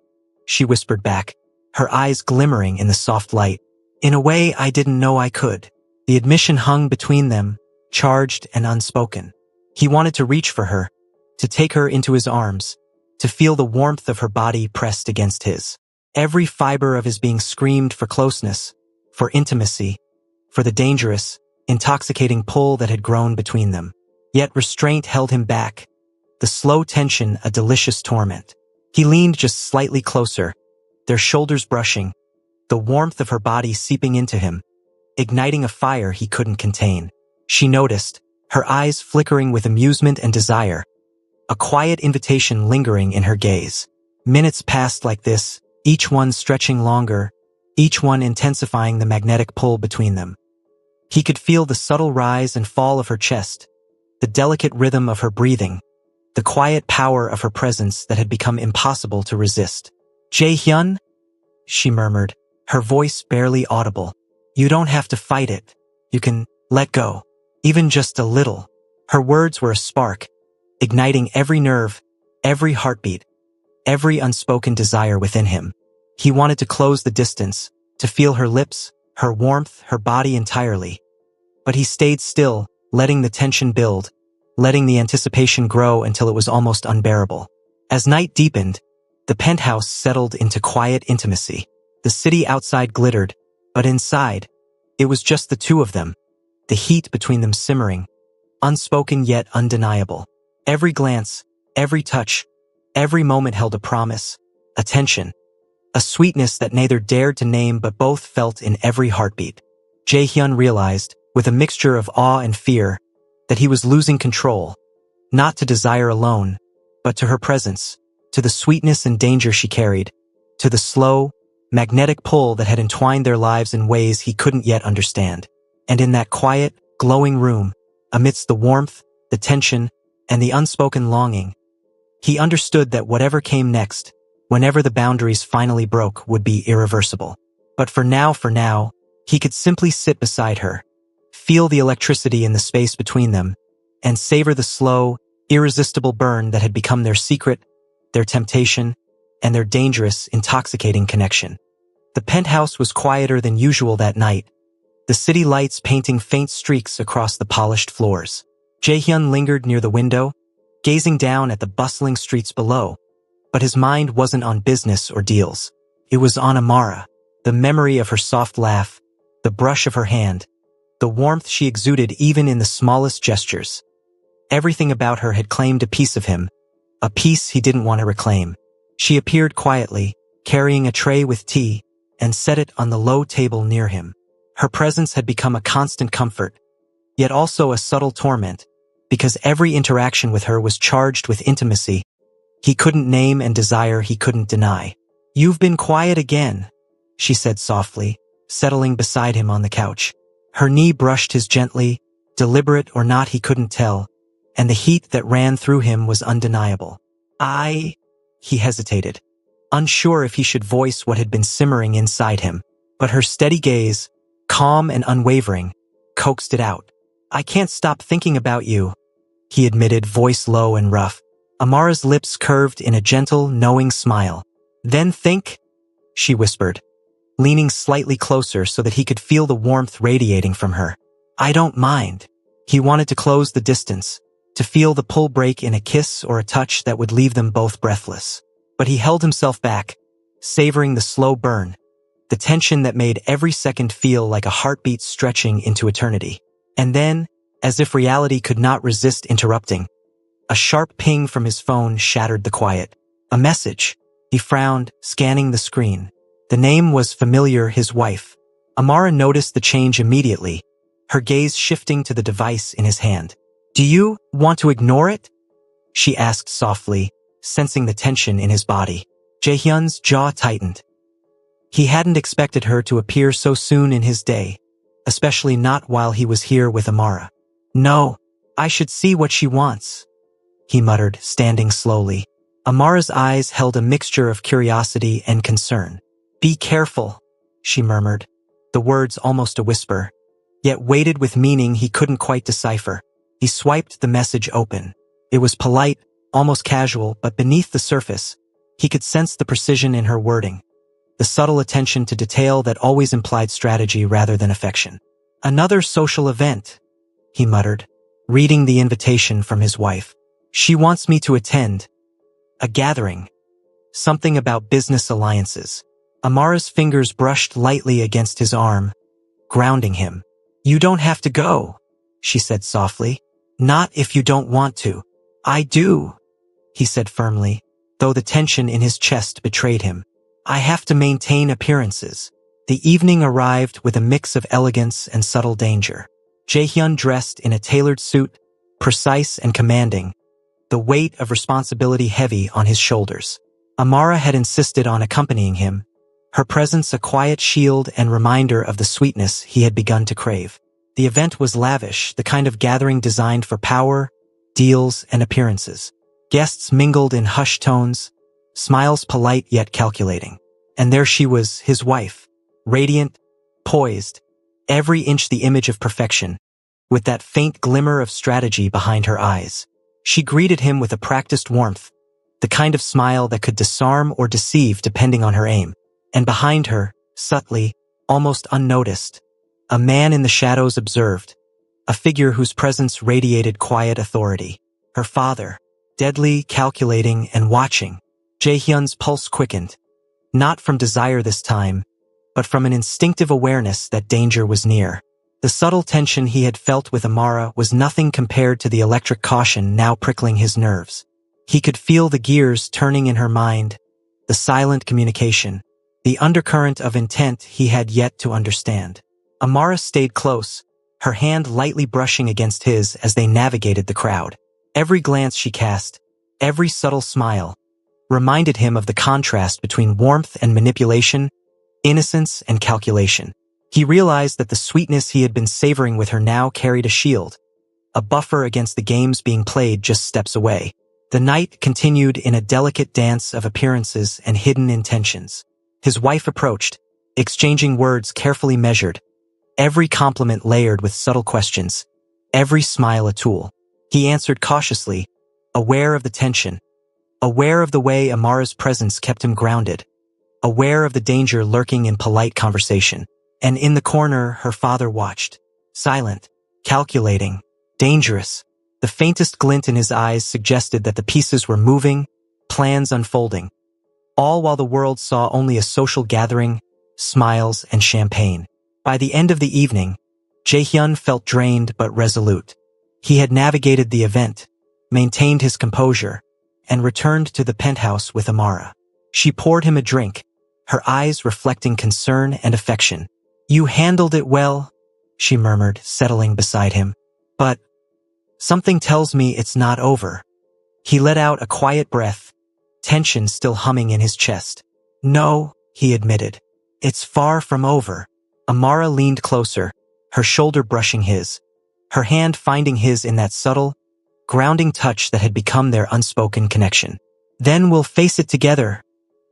she whispered back, her eyes glimmering in the soft light. "In a way I didn't know I could." The admission hung between them, charged and unspoken. He wanted to reach for her, to take her into his arms, to feel the warmth of her body pressed against his. Every fiber of his being screamed for closeness, for intimacy, for the dangerous, intoxicating pull that had grown between them. Yet restraint held him back, the slow tension a delicious torment. He leaned just slightly closer, their shoulders brushing, the warmth of her body seeping into him, igniting a fire he couldn't contain. She noticed, her eyes flickering with amusement and desire, a quiet invitation lingering in her gaze. Minutes passed like this, each one stretching longer, each one intensifying the magnetic pull between them. He could feel the subtle rise and fall of her chest, the delicate rhythm of her breathing, the quiet power of her presence that had become impossible to resist. "Jae-hyun?" she murmured, her voice barely audible. "You don't have to fight it. You can let go. Even just a little." Her words were a spark, igniting every nerve, every heartbeat, every unspoken desire within him. He wanted to close the distance, to feel her lips, her warmth, her body entirely. But he stayed still, letting the tension build, letting the anticipation grow until it was almost unbearable. As night deepened, the penthouse settled into quiet intimacy. The city outside glittered, but inside, it was just the two of them, the heat between them simmering, unspoken yet undeniable. Every glance, every touch, every moment held a promise, a tension, a sweetness that neither dared to name but both felt in every heartbeat. Jae-hyun realized, with a mixture of awe and fear, that he was losing control, not to desire alone, but to her presence, to the sweetness and danger she carried, to the slow, magnetic pull that had entwined their lives in ways he couldn't yet understand. And in that quiet, glowing room, amidst the warmth, the tension, and the unspoken longing, he understood that whatever came next, whenever the boundaries finally broke, would be irreversible. But for now, he could simply sit beside her, feel the electricity in the space between them, and savor the slow, irresistible burn that had become their secret, their temptation, and their dangerous, intoxicating connection. The penthouse was quieter than usual that night, the city lights painting faint streaks across the polished floors. Jae-hyun lingered near the window, gazing down at the bustling streets below, but his mind wasn't on business or deals. It was on Amara, the memory of her soft laugh, the brush of her hand, the warmth she exuded even in the smallest gestures. Everything about her had claimed a piece of him, a piece he didn't want to reclaim. She appeared quietly, carrying a tray with tea, and set it on the low table near him. Her presence had become a constant comfort, yet also a subtle torment, because every interaction with her was charged with intimacy he couldn't name and desire he couldn't deny. "You've been quiet again," she said softly, settling beside him on the couch. Her knee brushed his gently, deliberate or not he couldn't tell, and the heat that ran through him was undeniable. He hesitated, unsure if he should voice what had been simmering inside him, but her steady gaze, calm and unwavering, coaxed it out. I can't stop thinking about you, he admitted, voice low and rough. Amara's lips curved in a gentle, knowing smile. Then think, she whispered, leaning slightly closer so that he could feel the warmth radiating from her. I don't mind. He wanted to close the distance, to feel the pull break in a kiss or a touch that would leave them both breathless. But he held himself back, savoring the slow burn, the tension that made every second feel like a heartbeat stretching into eternity. And then, as if reality could not resist interrupting, a sharp ping from his phone shattered the quiet. A message. He frowned, scanning the screen. The name was familiar, his wife. Amara noticed the change immediately, her gaze shifting to the device in his hand. Do you want to ignore it? She asked softly, sensing the tension in his body. Jaehyun's jaw tightened. He hadn't expected her to appear so soon in his day, especially not while he was here with Amara. No, I should see what she wants, he muttered, standing slowly. Amara's eyes held a mixture of curiosity and concern. Be careful, she murmured, the words almost a whisper, yet weighted with meaning he couldn't quite decipher. He swiped the message open. It was polite, almost casual, but beneath the surface, he could sense the precision in her wording, the subtle attention to detail that always implied strategy rather than affection. Another social event, he muttered, reading the invitation from his wife. She wants me to attend. A gathering. Something about business alliances. Amara's fingers brushed lightly against his arm, grounding him. You don't have to go, she said softly. Not if you don't want to. I do, he said firmly, though the tension in his chest betrayed him. I have to maintain appearances. The evening arrived with a mix of elegance and subtle danger. Jaehyun dressed in a tailored suit, precise and commanding, the weight of responsibility heavy on his shoulders. Amara had insisted on accompanying him, her presence a quiet shield and reminder of the sweetness he had begun to crave. The event was lavish, the kind of gathering designed for power, deals, and appearances. Guests mingled in hushed tones, smiles polite yet calculating. And there she was, his wife, radiant, poised, every inch the image of perfection, with that faint glimmer of strategy behind her eyes. She greeted him with a practiced warmth, the kind of smile that could disarm or deceive depending on her aim. And behind her, subtly, almost unnoticed, a man in the shadows observed, a figure whose presence radiated quiet authority. Her father, deadly, calculating, and watching. Jaehyun's pulse quickened, not from desire this time, but from an instinctive awareness that danger was near. The subtle tension he had felt with Amara was nothing compared to the electric caution now prickling his nerves. He could feel the gears turning in her mind, the silent communication, the undercurrent of intent he had yet to understand. Amara stayed close, her hand lightly brushing against his as they navigated the crowd. Every glance she cast, every subtle smile, reminded him of the contrast between warmth and manipulation, innocence and calculation. He realized that the sweetness he had been savoring with her now carried a shield, a buffer against the games being played just steps away. The night continued in a delicate dance of appearances and hidden intentions. His wife approached, exchanging words carefully measured, every compliment layered with subtle questions, every smile a tool. He answered cautiously, aware of the tension, aware of the way Amara's presence kept him grounded, aware of the danger lurking in polite conversation. And in the corner, her father watched, silent, calculating, dangerous. The faintest glint in his eyes suggested that the pieces were moving, plans unfolding, all while the world saw only a social gathering, smiles, and champagne. By the end of the evening, Jaehyun felt drained but resolute. He had navigated the event, maintained his composure, and returned to the penthouse with Amara. She poured him a drink, her eyes reflecting concern and affection. You handled it well, she murmured, settling beside him. But something tells me it's not over. He let out a quiet breath, tension still humming in his chest. No, he admitted. It's far from over. Amara leaned closer, her shoulder brushing his, her hand finding his in that subtle, grounding touch that had become their unspoken connection. Then we'll face it together,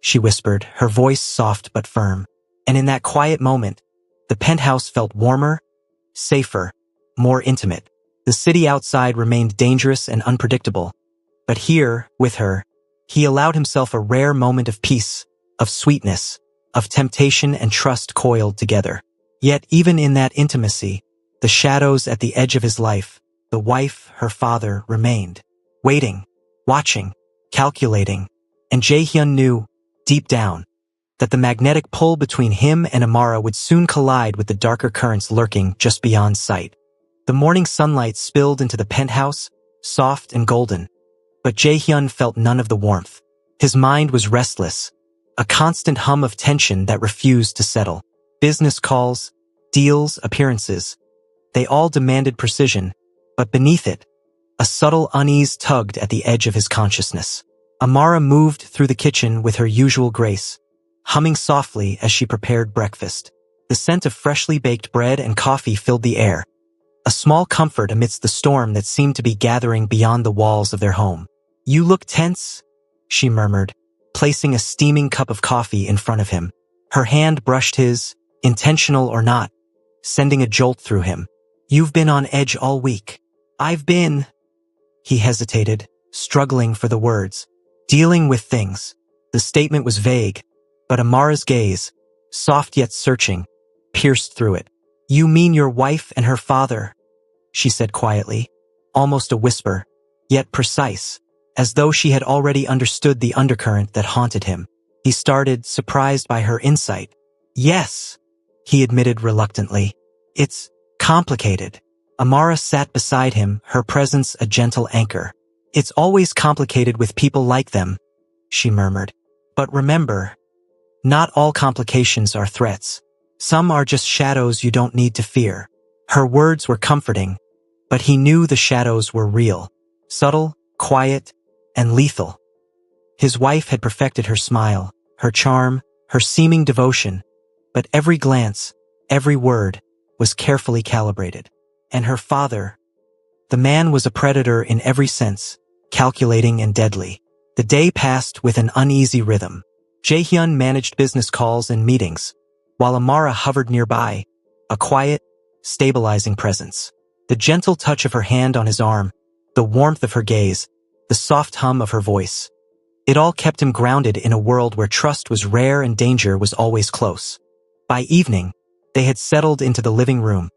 she whispered, her voice soft but firm. And in that quiet moment, the penthouse felt warmer, safer, more intimate. The city outside remained dangerous and unpredictable, but here, with her, he allowed himself a rare moment of peace, of sweetness, of temptation and trust coiled together. Yet even in that intimacy, the shadows at the edge of his life, the wife, her father, remained. Waiting, watching, calculating, and Jae-hyun knew, deep down, that the magnetic pull between him and Amara would soon collide with the darker currents lurking just beyond sight. The morning sunlight spilled into the penthouse, soft and golden, but Jae-hyun felt none of the warmth. His mind was restless, a constant hum of tension that refused to settle. Business calls, deals, appearances, they all demanded precision, but beneath it, a subtle unease tugged at the edge of his consciousness. Amara moved through the kitchen with her usual grace, humming softly as she prepared breakfast. The scent of freshly baked bread and coffee filled the air, a small comfort amidst the storm that seemed to be gathering beyond the walls of their home. "You look tense," she murmured, placing a steaming cup of coffee in front of him. Her hand brushed his, intentional or not, sending a jolt through him. "You've been on edge all week." "I've been—" He hesitated, struggling for the words. "Dealing with things." The statement was vague, but Amara's gaze, soft yet searching, pierced through it. "You mean your wife and her father," she said quietly, almost a whisper, yet precise, as though she had already understood the undercurrent that haunted him. He started, surprised by her insight. "Yes," he admitted reluctantly. "It's complicated." Amara sat beside him, her presence a gentle anchor. "It's always complicated with people like them," she murmured. "But remember, not all complications are threats. Some are just shadows you don't need to fear." Her words were comforting, but he knew the shadows were real, subtle, quiet, and lethal. His wife had perfected her smile, her charm, her seeming devotion, but every glance, every word, was carefully calibrated. And her father, the man was a predator in every sense, calculating and deadly. The day passed with an uneasy rhythm. Jae-hyun managed business calls and meetings, while Amara hovered nearby, a quiet, stabilizing presence. The gentle touch of her hand on his arm, the warmth of her gaze, the soft hum of her voice. It all kept him grounded in a world where trust was rare and danger was always close. By evening, they had settled into the living room,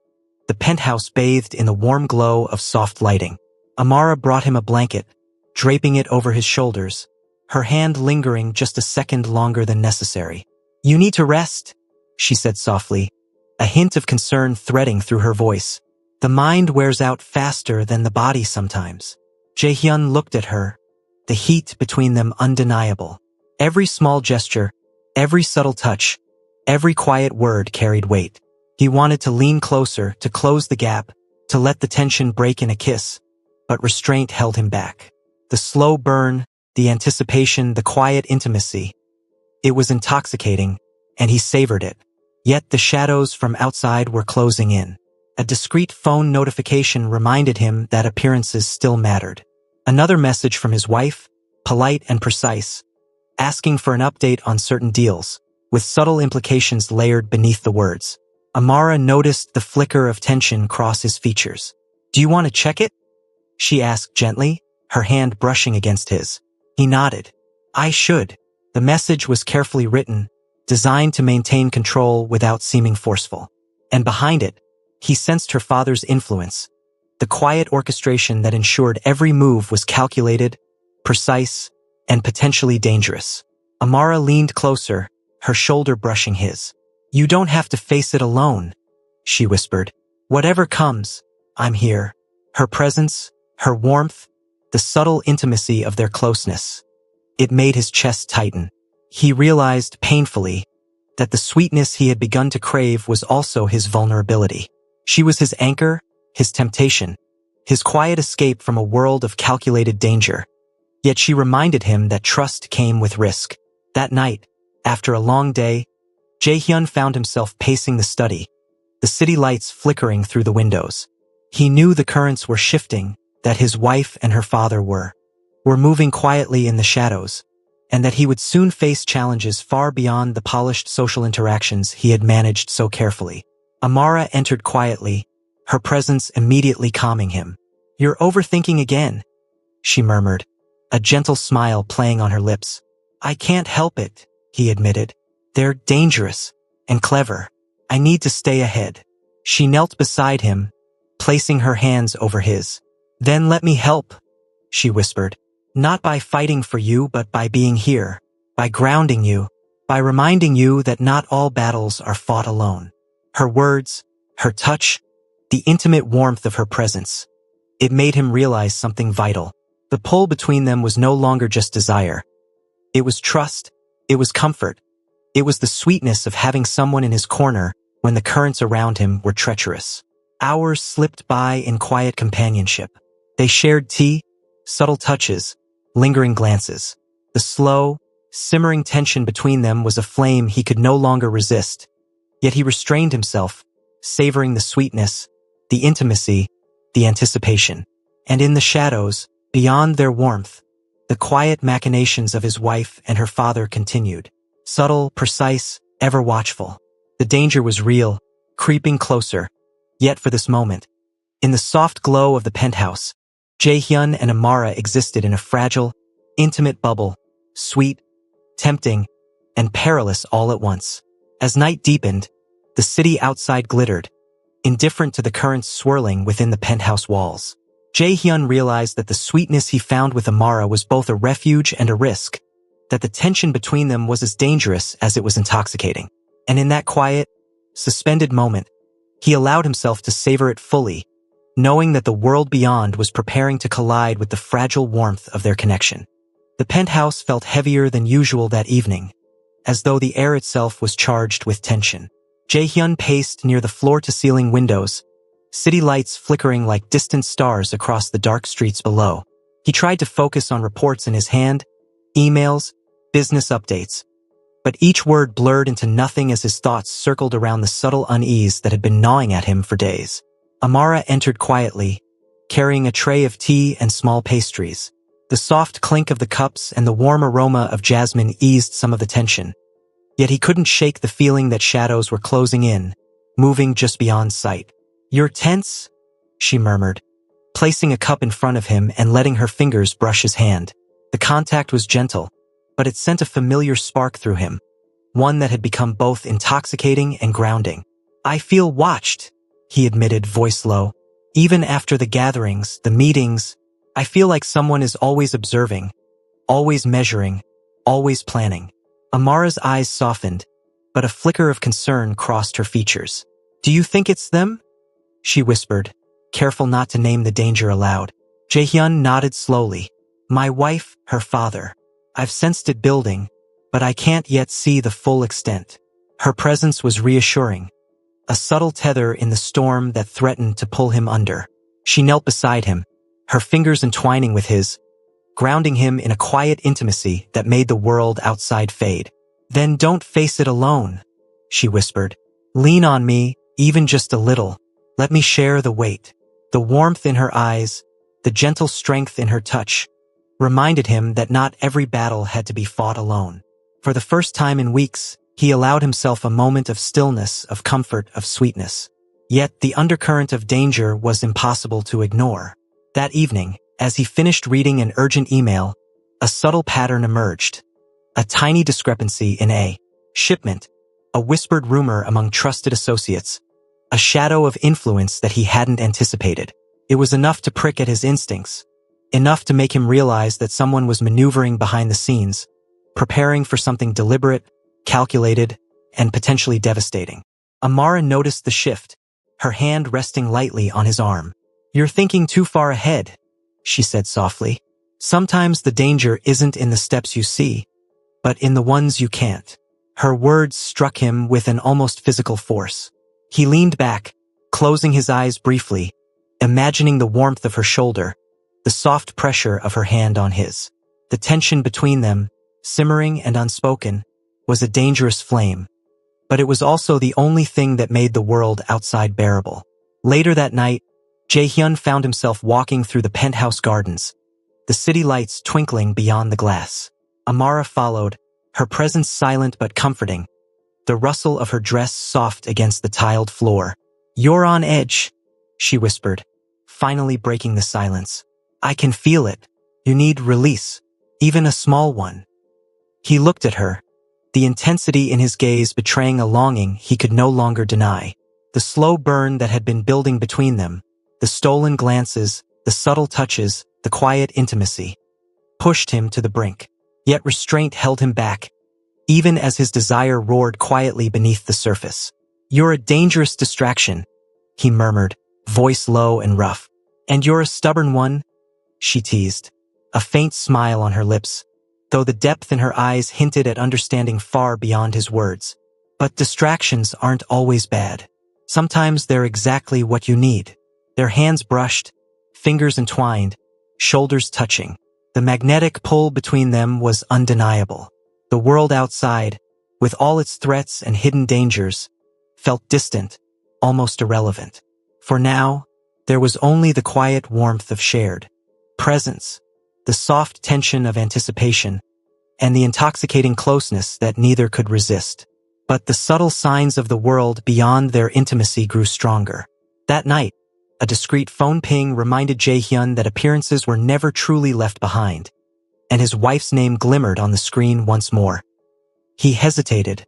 the penthouse bathed in the warm glow of soft lighting. Amara brought him a blanket, draping it over his shoulders, her hand lingering just a second longer than necessary. "You need to rest," she said softly, a hint of concern threading through her voice. "The mind wears out faster than the body sometimes." Jae-hyun looked at her, the heat between them undeniable. Every small gesture, every subtle touch, every quiet word carried weight. He wanted to lean closer, to close the gap, to let the tension break in a kiss, but restraint held him back. The slow burn, the anticipation, the quiet intimacy. It was intoxicating, and he savored it. Yet the shadows from outside were closing in. A discreet phone notification reminded him that appearances still mattered. Another message from his wife, polite and precise, asking for an update on certain deals, with subtle implications layered beneath the words. Amara noticed the flicker of tension cross his features. "Do you want to check it?" she asked gently, her hand brushing against his. He nodded. "I should." The message was carefully written, designed to maintain control without seeming forceful. And behind it, he sensed her father's influence, the quiet orchestration that ensured every move was calculated, precise, and potentially dangerous. Amara leaned closer, her shoulder brushing his. "You don't have to face it alone," she whispered. "Whatever comes, I'm here." Her presence, her warmth, the subtle intimacy of their closeness. It made his chest tighten. He realized, painfully, that the sweetness he had begun to crave was also his vulnerability. She was his anchor, his temptation, his quiet escape from a world of calculated danger. Yet she reminded him that trust came with risk. That night, after a long day, Jae-hyun found himself pacing the study, the city lights flickering through the windows. He knew the currents were shifting, that his wife and her father were moving quietly in the shadows, and that he would soon face challenges far beyond the polished social interactions he had managed so carefully. Amara entered quietly, her presence immediately calming him. "You're overthinking again," she murmured, a gentle smile playing on her lips. "I can't help it," he admitted. "They're dangerous and clever. I need to stay ahead." She knelt beside him, placing her hands over his. "Then let me help," she whispered. "Not by fighting for you, but by being here, by grounding you, by reminding you that not all battles are fought alone." Her words, her touch, the intimate warmth of her presence. It made him realize something vital. The pull between them was no longer just desire. It was trust. It was comfort. It was the sweetness of having someone in his corner when the currents around him were treacherous. Hours slipped by in quiet companionship. They shared tea, subtle touches, lingering glances. The slow, simmering tension between them was a flame he could no longer resist. Yet he restrained himself, savoring the sweetness, the intimacy, the anticipation. And in the shadows, beyond their warmth, the quiet machinations of his wife and her father continued. Subtle, precise, ever watchful. The danger was real, creeping closer. Yet for this moment, in the soft glow of the penthouse, Jae-hyun and Amara existed in a fragile, intimate bubble, sweet, tempting, and perilous all at once. As night deepened, the city outside glittered, indifferent to the currents swirling within the penthouse walls. Jae-hyun realized that the sweetness he found with Amara was both a refuge and a risk, that the tension between them was as dangerous as it was intoxicating. And in that quiet, suspended moment, he allowed himself to savor it fully, knowing that the world beyond was preparing to collide with the fragile warmth of their connection. The penthouse felt heavier than usual that evening, as though the air itself was charged with tension. Jae-hyun paced near the floor-to-ceiling windows, city lights flickering like distant stars across the dark streets below. He tried to focus on reports in his hand, emails, business updates, but each word blurred into nothing as his thoughts circled around the subtle unease that had been gnawing at him for days. Amara entered quietly, carrying a tray of tea and small pastries. The soft clink of the cups and the warm aroma of jasmine eased some of the tension. Yet he couldn't shake the feeling that shadows were closing in, moving just beyond sight. "You're tense?" she murmured, placing a cup in front of him and letting her fingers brush his hand. The contact was gentle, but it sent a familiar spark through him, one that had become both intoxicating and grounding. "I feel watched," he admitted, voice low. "Even after the gatherings, the meetings, I feel like someone is always observing, always measuring, always planning." Amara's eyes softened, but a flicker of concern crossed her features. "Do you think it's them?" she whispered, careful not to name the danger aloud. Jae-hyun nodded slowly. "My wife, her father. I've sensed it building, but I can't yet see the full extent." Her presence was reassuring, a subtle tether in the storm that threatened to pull him under. She knelt beside him, her fingers entwining with his, grounding him in a quiet intimacy that made the world outside fade. "Then don't face it alone," she whispered. "Lean on me, even just a little. Let me share the weight." The warmth in her eyes, the gentle strength in her touch, reminded him that not every battle had to be fought alone. For the first time in weeks, he allowed himself a moment of stillness, of comfort, of sweetness. Yet the undercurrent of danger was impossible to ignore. That evening, as he finished reading an urgent email, a subtle pattern emerged. A tiny discrepancy in a shipment, a whispered rumor among trusted associates, a shadow of influence that he hadn't anticipated. It was enough to prick at his instincts, enough to make him realize that someone was maneuvering behind the scenes, preparing for something deliberate, calculated, and potentially devastating. Amara noticed the shift, her hand resting lightly on his arm. "You're thinking too far ahead," she said softly. "Sometimes the danger isn't in the steps you see, but in the ones you can't." Her words struck him with an almost physical force. He leaned back, closing his eyes briefly, imagining the warmth of her shoulder, the soft pressure of her hand on his. The tension between them, simmering and unspoken, was a dangerous flame, but it was also the only thing that made the world outside bearable. Later that night, Jae-hyun found himself walking through the penthouse gardens, the city lights twinkling beyond the glass. Amara followed, her presence silent but comforting, the rustle of her dress soft against the tiled floor. "You're on edge," she whispered, finally breaking the silence. "I can feel it. You need release, even a small one." He looked at her, the intensity in his gaze betraying a longing he could no longer deny. The slow burn that had been building between them, the stolen glances, the subtle touches, the quiet intimacy, pushed him to the brink. Yet restraint held him back, even as his desire roared quietly beneath the surface. "You're a dangerous distraction," he murmured, voice low and rough. "And you're a stubborn one," she teased, a faint smile on her lips, though the depth in her eyes hinted at understanding far beyond his words. "But distractions aren't always bad. Sometimes they're exactly what you need." Their hands brushed, fingers entwined, shoulders touching. The magnetic pull between them was undeniable. The world outside, with all its threats and hidden dangers, felt distant, almost irrelevant. For now, there was only the quiet warmth of shared presence, the soft tension of anticipation, and the intoxicating closeness that neither could resist. But the subtle signs of the world beyond their intimacy grew stronger. That night, a discreet phone ping reminded Jae-hyun that appearances were never truly left behind, and his wife's name glimmered on the screen once more. He hesitated,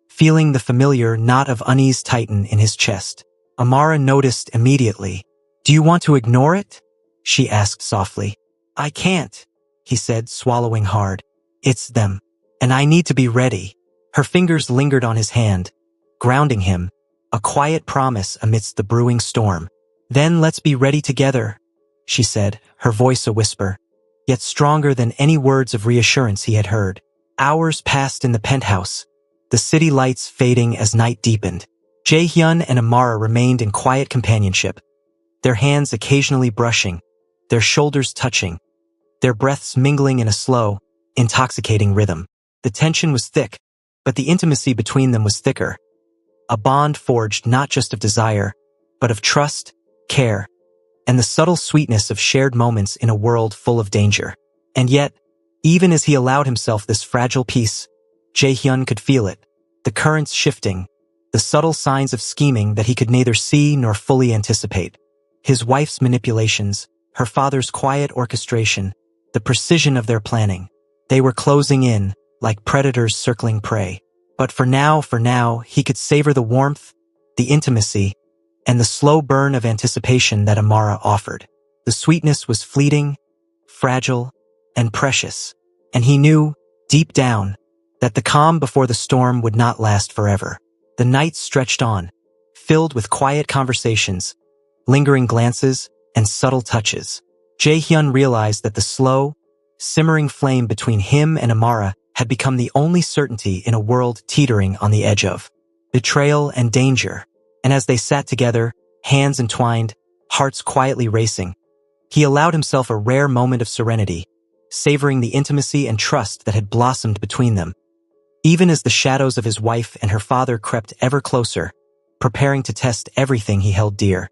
feeling the familiar knot of unease tighten in his chest. Amara noticed immediately. "Do you want to ignore it?" she asked softly. "I can't," he said, swallowing hard. "It's them, and I need to be ready." Her fingers lingered on his hand, grounding him, a quiet promise amidst the brewing storm. "Then let's be ready together," she said, her voice a whisper, yet stronger than any words of reassurance he had heard. Hours passed in the penthouse, the city lights fading as night deepened. Jae-hyun and Amara remained in quiet companionship, their hands occasionally brushing, their shoulders touching, their breaths mingling in a slow, intoxicating rhythm. The tension was thick, but the intimacy between them was thicker, a bond forged not just of desire, but of trust, care, and the subtle sweetness of shared moments in a world full of danger. And yet, even as he allowed himself this fragile peace, Jae-hyun could feel it, the currents shifting, the subtle signs of scheming that he could neither see nor fully anticipate. His wife's manipulations, her father's quiet orchestration, the precision of their planning. They were closing in, like predators circling prey. But for now, he could savor the warmth, the intimacy, and the slow burn of anticipation that Amara offered. The sweetness was fleeting, fragile, and precious, and he knew, deep down, that the calm before the storm would not last forever. The night stretched on, filled with quiet conversations, lingering glances, and subtle touches. Jae-hyun realized that the slow, simmering flame between him and Amara had become the only certainty in a world teetering on the edge of betrayal and danger. And as they sat together, hands entwined, hearts quietly racing, he allowed himself a rare moment of serenity, savoring the intimacy and trust that had blossomed between them. Even as the shadows of his wife and her father crept ever closer, preparing to test everything he held dear.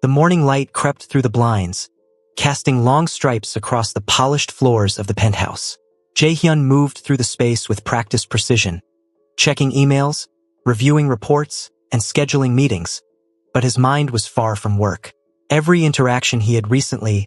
The morning light crept through the blinds, casting long stripes across the polished floors of the penthouse. Jae-hyun moved through the space with practiced precision, checking emails, reviewing reports, and scheduling meetings, but his mind was far from work. Every interaction he had recently,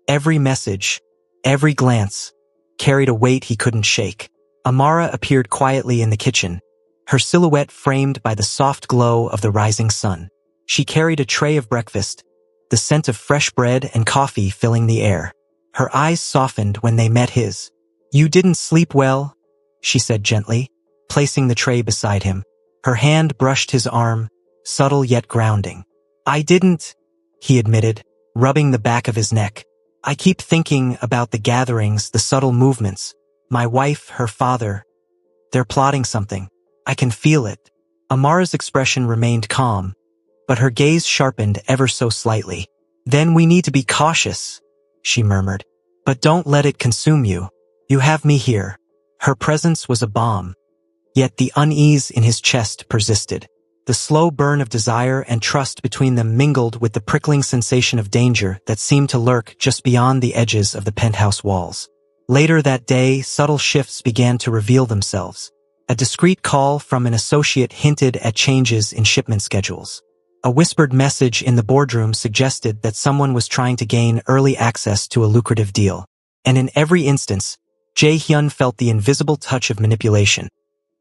every message, every glance, carried a weight he couldn't shake. Amara appeared quietly in the kitchen, her silhouette framed by the soft glow of the rising sun. She carried a tray of breakfast, the scent of fresh bread and coffee filling the air. Her eyes softened when they met his. "You didn't sleep well," she said gently, placing the tray beside him. Her hand brushed his arm, subtle yet grounding. "I didn't," he admitted, rubbing the back of his neck. "I keep thinking about the gatherings, the subtle movements. My wife, her father. They're plotting something. I can feel it." Amara's expression remained calm, but her gaze sharpened ever so slightly. "Then we need to be cautious," she murmured. "But don't let it consume you. You have me here." Her presence was a balm, Yet the unease in his chest persisted. The slow burn of desire and trust between them mingled with the prickling sensation of danger that seemed to lurk just beyond the edges of the penthouse walls. Later that day, subtle shifts began to reveal themselves. A discreet call from an associate hinted at changes in shipment schedules. A whispered message in the boardroom suggested that someone was trying to gain early access to a lucrative deal. And in every instance, Jae-hyun felt the invisible touch of manipulation,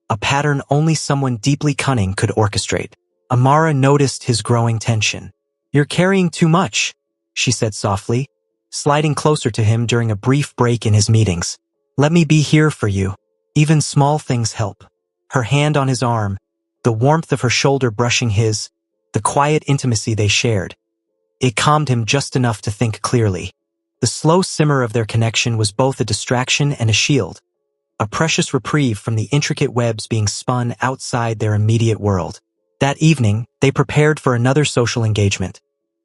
a pattern only someone deeply cunning could orchestrate. Amara noticed his growing tension. "You're carrying too much," she said softly, sliding closer to him during a brief break in his meetings. "Let me be here for you. Even small things help." Her hand on his arm, the warmth of her shoulder brushing his, the quiet intimacy they shared. It calmed him just enough to think clearly. The slow simmer of their connection was both a distraction and a shield, a precious reprieve from the intricate webs being spun outside their immediate world. That evening, they prepared for another social engagement.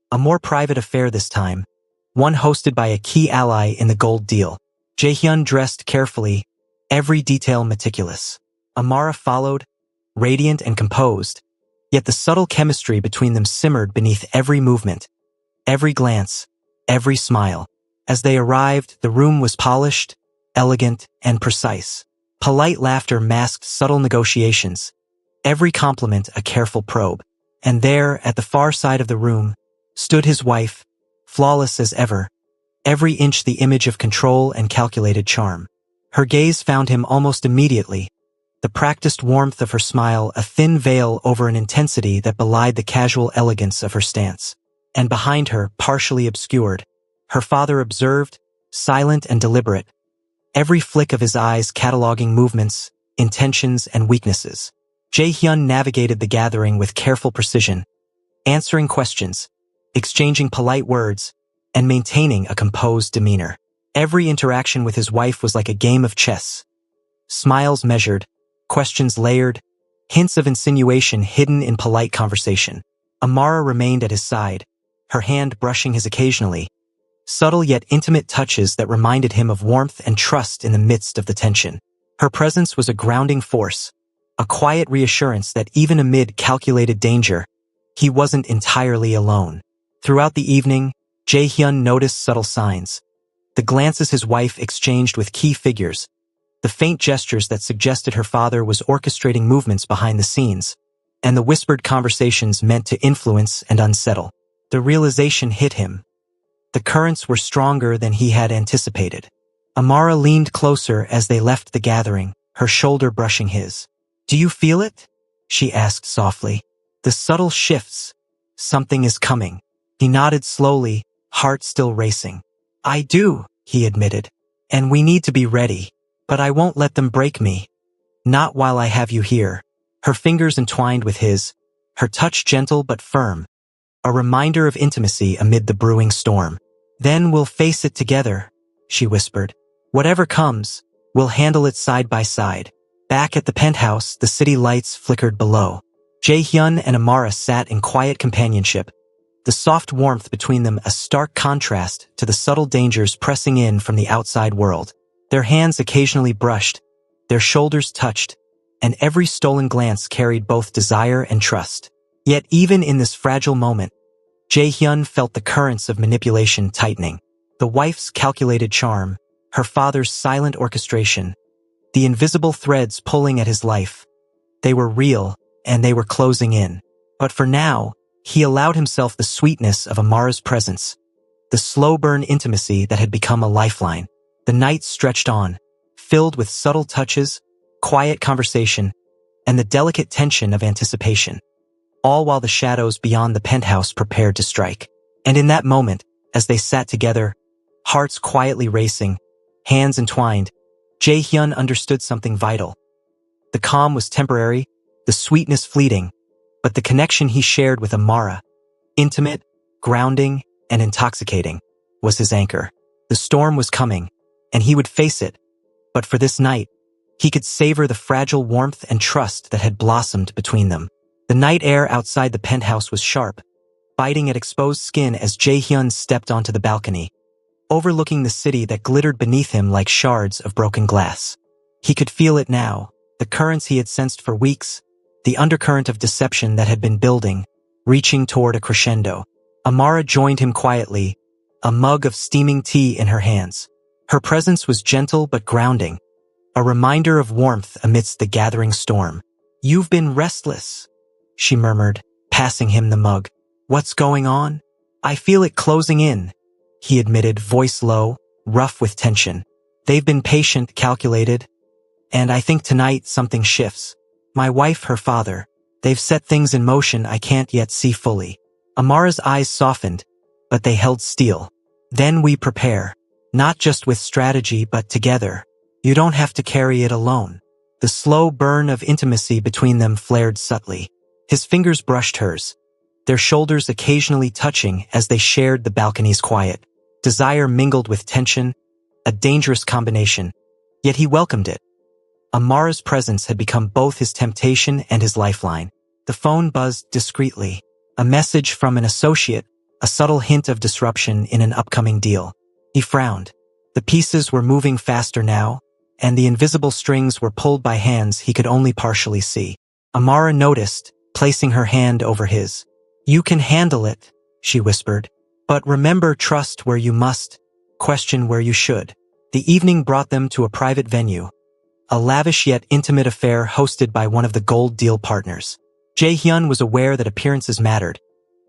A more private affair this time, one hosted by a key ally in the gold deal. Jae-hyun dressed carefully, every detail meticulous. Amara followed, radiant and composed, yet the subtle chemistry between them simmered beneath every movement, every glance, every smile. As they arrived, the room was polished, elegant, and precise. Polite laughter masked subtle negotiations, every compliment a careful probe. And there, at the far side of the room, stood his wife, flawless as ever, every inch the image of control and calculated charm. Her gaze found him almost immediately, the practiced warmth of her smile a thin veil over an intensity that belied the casual elegance of her stance. And behind her, partially obscured, her father observed, silent and deliberate, every flick of his eyes cataloging movements, intentions, and weaknesses. Jae-hyun navigated the gathering with careful precision, answering questions, exchanging polite words, and maintaining a composed demeanor. Every interaction with his wife was like a game of chess. Smiles measured, questions layered, hints of insinuation hidden in polite conversation. Amara remained at his side, her hand brushing his occasionally, subtle yet intimate touches that reminded him of warmth and trust in the midst of the tension. Her presence was a grounding force, a quiet reassurance that even amid calculated danger, he wasn't entirely alone. Throughout the evening, Jae-hyun noticed subtle signs. The glances his wife exchanged with key figures, the faint gestures that suggested her father was orchestrating movements behind the scenes, and the whispered conversations meant to influence and unsettle. The realization hit him. The currents were stronger than he had anticipated. Amara leaned closer as they left the gathering, her shoulder brushing his. "Do you feel it?" she asked softly. "The subtle shifts. Something is coming." He nodded slowly, heart still racing. "I do," he admitted. "And we need to be ready. But I won't let them break me. Not while I have you here." Her fingers entwined with his, her touch gentle but firm, a reminder of intimacy amid the brewing storm. "Then we'll face it together," she whispered. "Whatever comes, we'll handle it side by side." Back at the penthouse, the city lights flickered below. Jae-hyun and Amara sat in quiet companionship, the soft warmth between them a stark contrast to the subtle dangers pressing in from the outside world. Their hands occasionally brushed, their shoulders touched, and every stolen glance carried both desire and trust. Yet even in this fragile moment, Jae-hyun felt the currents of manipulation tightening. The wife's calculated charm, her father's silent orchestration, the invisible threads pulling at his life. They were real, and they were closing in. But for now, he allowed himself the sweetness of Amara's presence, the slow-burn intimacy that had become a lifeline. The night stretched on, filled with subtle touches, quiet conversation, and the delicate tension of anticipation, all while the shadows beyond the penthouse prepared to strike. And in that moment, as they sat together, hearts quietly racing, hands entwined, Jae-hyun understood something vital. The calm was temporary, the sweetness fleeting, but the connection he shared with Amara, intimate, grounding, and intoxicating, was his anchor. The storm was coming, and he would face it, but for this night, he could savor the fragile warmth and trust that had blossomed between them. The night air outside the penthouse was sharp, biting at exposed skin as Jae-hyun stepped onto the balcony, overlooking the city that glittered beneath him like shards of broken glass. He could feel it now, the currents he had sensed for weeks, the undercurrent of deception that had been building, reaching toward a crescendo. Amara joined him quietly, a mug of steaming tea in her hands. Her presence was gentle but grounding, a reminder of warmth amidst the gathering storm. "You've been restless," she murmured, passing him the mug. "What's going on?" "I feel it closing in," he admitted, voice low, rough with tension. "They've been patient, calculated, and I think tonight something shifts. My wife, her father, they've set things in motion I can't yet see fully." Amara's eyes softened, but they held steel. "Then we prepare. Not just with strategy but together. You don't have to carry it alone." The slow burn of intimacy between them flared subtly. His fingers brushed hers, their shoulders occasionally touching as they shared the balcony's quiet. Desire mingled with tension, a dangerous combination, yet he welcomed it. Amara's presence had become both his temptation and his lifeline. The phone buzzed discreetly. A message from an associate, a subtle hint of disruption in an upcoming deal. He frowned. The pieces were moving faster now, and the invisible strings were pulled by hands he could only partially see. Amara noticed, placing her hand over his. "You can handle it," she whispered. "But remember, trust where you must, question where you should." The evening brought them to a private venue, a lavish yet intimate affair hosted by one of the gold deal partners. Jae-hyun was aware that appearances mattered,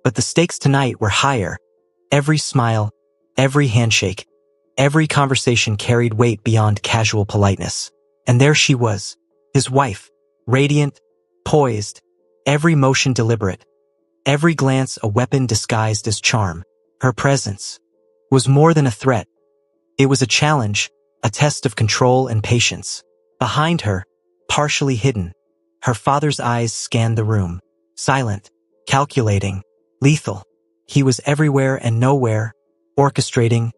but the stakes tonight were higher. Every smile, every handshake, every conversation carried weight beyond casual politeness. And there she was, his wife, radiant, poised, every motion deliberate, every glance a weapon disguised as charm. Her presence was more than a threat. It was a challenge, a test of control and patience. Behind her, partially hidden, her father's eyes scanned the room. Silent, calculating, lethal. He was everywhere and nowhere, orchestrating,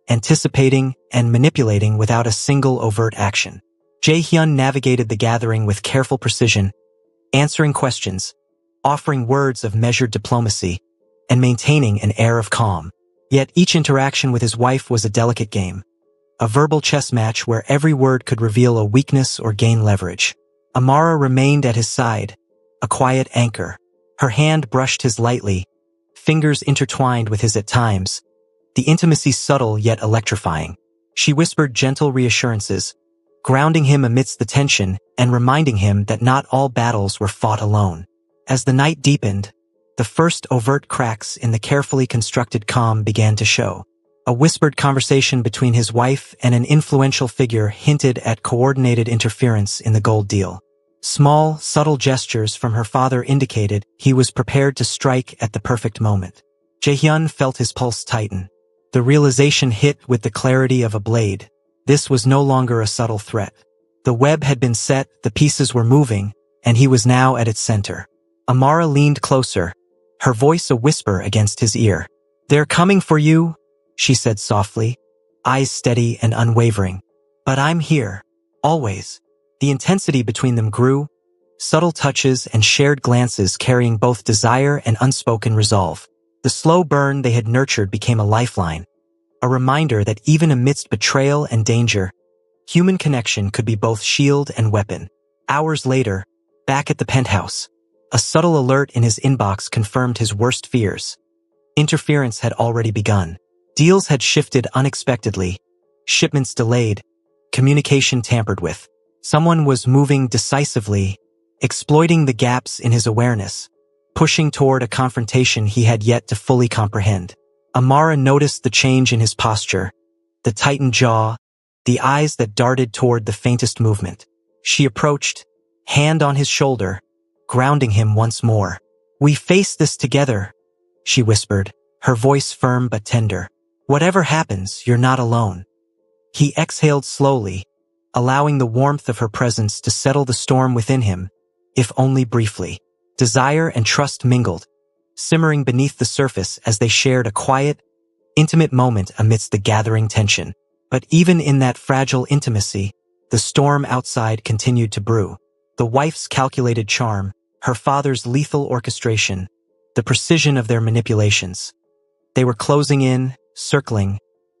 anticipating, and manipulating without a single overt action. Jae-hyun navigated the gathering with careful precision, answering questions, offering words of measured diplomacy, and maintaining an air of calm. Yet each interaction with his wife was a delicate game, a verbal chess match where every word could reveal a weakness or gain leverage. Amara remained at his side, a quiet anchor. Her hand brushed his lightly, fingers intertwined with his at times, the intimacy subtle yet electrifying. She whispered gentle reassurances, grounding him amidst the tension and reminding him that not all battles were fought alone. As the night deepened, the first overt cracks in the carefully constructed calm began to show. A whispered conversation between his wife and an influential figure hinted at coordinated interference in the gold deal. Small, subtle gestures from her father indicated he was prepared to strike at the perfect moment. Jae-hyun felt his pulse tighten. The realization hit with the clarity of a blade. This was no longer a subtle threat. The web had been set, the pieces were moving, and he was now at its center. Amara leaned closer, her voice a whisper against his ear. "They're coming for you," she said softly, eyes steady and unwavering. "But I'm here, always." The intensity between them grew, subtle touches and shared glances carrying both desire and unspoken resolve. The slow burn they had nurtured became a lifeline, a reminder that even amidst betrayal and danger, human connection could be both shield and weapon. Hours later, back at the penthouse, a subtle alert in his inbox confirmed his worst fears. Interference had already begun. Deals had shifted unexpectedly, shipments delayed, communication tampered with. Someone was moving decisively, exploiting the gaps in his awareness, pushing toward a confrontation he had yet to fully comprehend. Amara noticed the change in his posture, the tightened jaw, the eyes that darted toward the faintest movement. She approached, hand on his shoulder, grounding him once more. "We face this together," she whispered, her voice firm but tender. "Whatever happens, you're not alone." He exhaled slowly, allowing the warmth of her presence to settle the storm within him, if only briefly. Desire and trust mingled, simmering beneath the surface as they shared a quiet, intimate moment amidst the gathering tension. But even in that fragile intimacy, the storm outside continued to brew. The wife's calculated charm, her father's lethal orchestration, the precision of their manipulations. They were closing in, circling,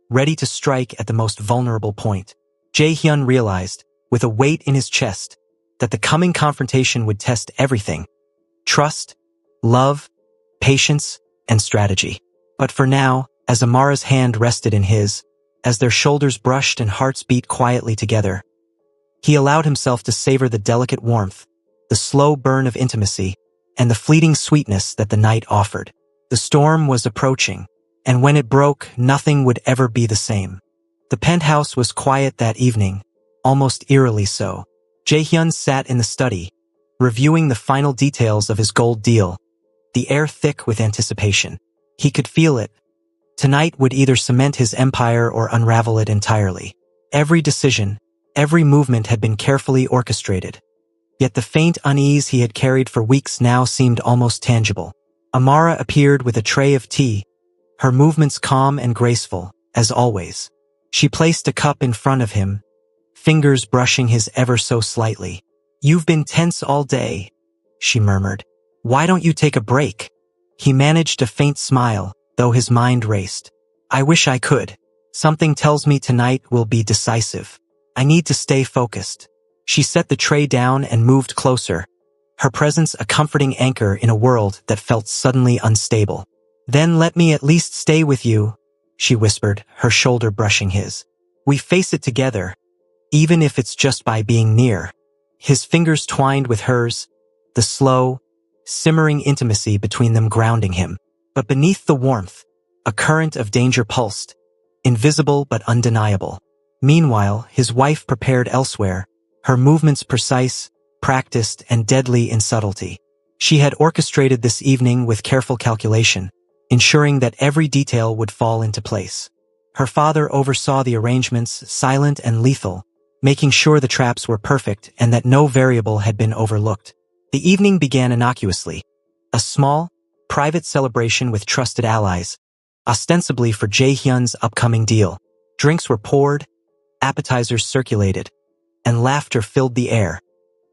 ready to strike at the most vulnerable point. Jae-hyun realized, with a weight in his chest, that the coming confrontation would test everything: trust, love, patience, and strategy. But for now, as Amara's hand rested in his, as their shoulders brushed and hearts beat quietly together, he allowed himself to savor the delicate warmth, the slow burn of intimacy, and the fleeting sweetness that the night offered. The storm was approaching, and when it broke, nothing would ever be the same. The penthouse was quiet that evening, almost eerily so. Jae-hyun sat in the study, reviewing the final details of his gold deal, the air thick with anticipation. He could feel it. Tonight would either cement his empire or unravel it entirely. Every decision, every movement had been carefully orchestrated. Yet the faint unease he had carried for weeks now seemed almost tangible. Amara appeared with a tray of tea, her movements calm and graceful, as always. She placed a cup in front of him, fingers brushing his ever so slightly. "You've been tense all day," she murmured. "Why don't you take a break?" He managed a faint smile, though his mind raced. "I wish I could. Something tells me tonight will be decisive. I need to stay focused." She set the tray down and moved closer, her presence a comforting anchor in a world that felt suddenly unstable. "Then let me at least stay with you," she whispered, her shoulder brushing his. "We face it together, even if it's just by being near." His fingers twined with hers, the slow, simmering intimacy between them grounding him. But beneath the warmth, a current of danger pulsed, invisible but undeniable. Meanwhile, his wife prepared elsewhere, her movements precise, practiced, and deadly in subtlety. She had orchestrated this evening with careful calculation, ensuring that every detail would fall into place. Her father oversaw the arrangements, silent and lethal, making sure the traps were perfect and that no variable had been overlooked. The evening began innocuously, a small, private celebration with trusted allies, ostensibly for Jae-hyun's upcoming deal. Drinks were poured, appetizers circulated, and laughter filled the air,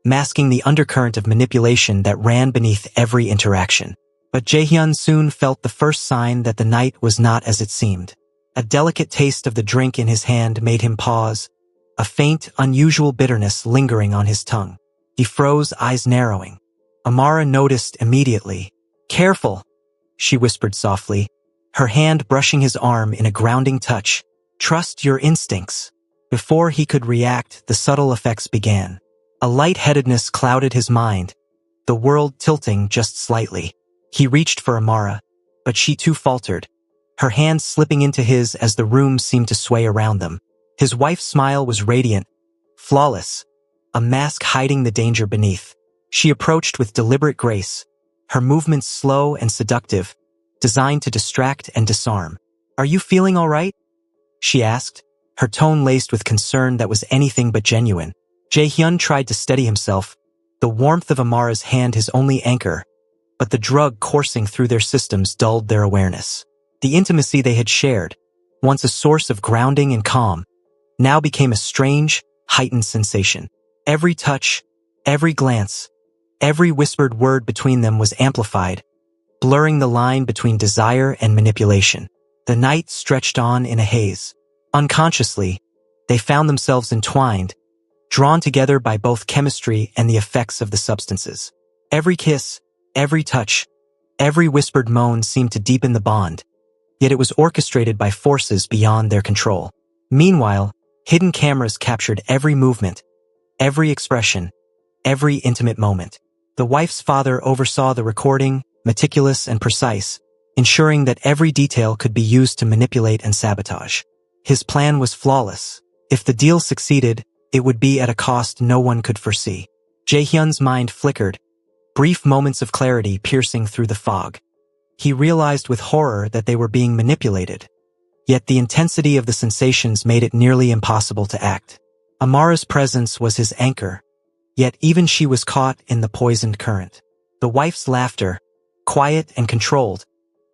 masking the undercurrent of manipulation that ran beneath every interaction. But Jae-hyun soon felt the first sign that the night was not as it seemed. A delicate taste of the drink in his hand made him pause, a faint, unusual bitterness lingering on his tongue. He froze, eyes narrowing. Amara noticed immediately. "Careful," she whispered softly, her hand brushing his arm in a grounding touch. "Trust your instincts." Before he could react, the subtle effects began. A lightheadedness clouded his mind, the world tilting just slightly. He reached for Amara, but she too faltered, her hand slipping into his as the room seemed to sway around them. His wife's smile was radiant, flawless, a mask hiding the danger beneath. She approached with deliberate grace, her movements slow and seductive, designed to distract and disarm. "Are you feeling all right?" she asked, her tone laced with concern that was anything but genuine. Jae-hyun tried to steady himself, the warmth of Amara's hand his only anchor, but the drug coursing through their systems dulled their awareness. The intimacy they had shared, once a source of grounding and calm, now became a strange, heightened sensation. Every touch, every glance, every whispered word between them was amplified, blurring the line between desire and manipulation. The night stretched on in a haze. Unconsciously, they found themselves entwined, drawn together by both chemistry and the effects of the substances. Every kiss, every touch, every whispered moan seemed to deepen the bond, yet it was orchestrated by forces beyond their control. Meanwhile, hidden cameras captured every movement, every expression, every intimate moment. The wife's father oversaw the recording, meticulous and precise, ensuring that every detail could be used to manipulate and sabotage. His plan was flawless. If the deal succeeded, it would be at a cost no one could foresee. Jae-hyun's mind flickered, brief moments of clarity piercing through the fog. He realized with horror that they were being manipulated, yet the intensity of the sensations made it nearly impossible to act. Amara's presence was his anchor, yet even she was caught in the poisoned current. The wife's laughter, quiet and controlled,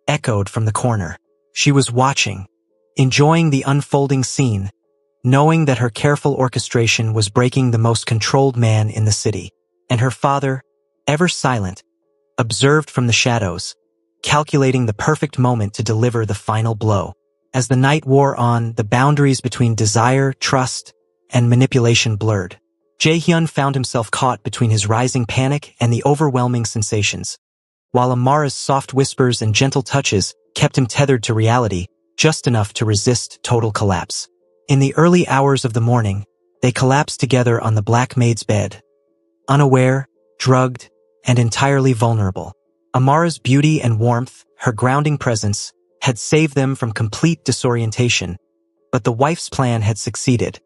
echoed from the corner. She was watching, enjoying the unfolding scene, knowing that her careful orchestration was breaking the most controlled man in the city. And her father, ever silent, observed from the shadows, calculating the perfect moment to deliver the final blow. As the night wore on, the boundaries between desire, trust, and manipulation blurred. Jae-hyun found himself caught between his rising panic and the overwhelming sensations, while Amara's soft whispers and gentle touches kept him tethered to reality, just enough to resist total collapse. In the early hours of the morning, they collapsed together on the black maid's bed, unaware, drugged, and entirely vulnerable. Amara's beauty and warmth, her grounding presence, had saved them from complete disorientation, but the wife's plan had succeeded.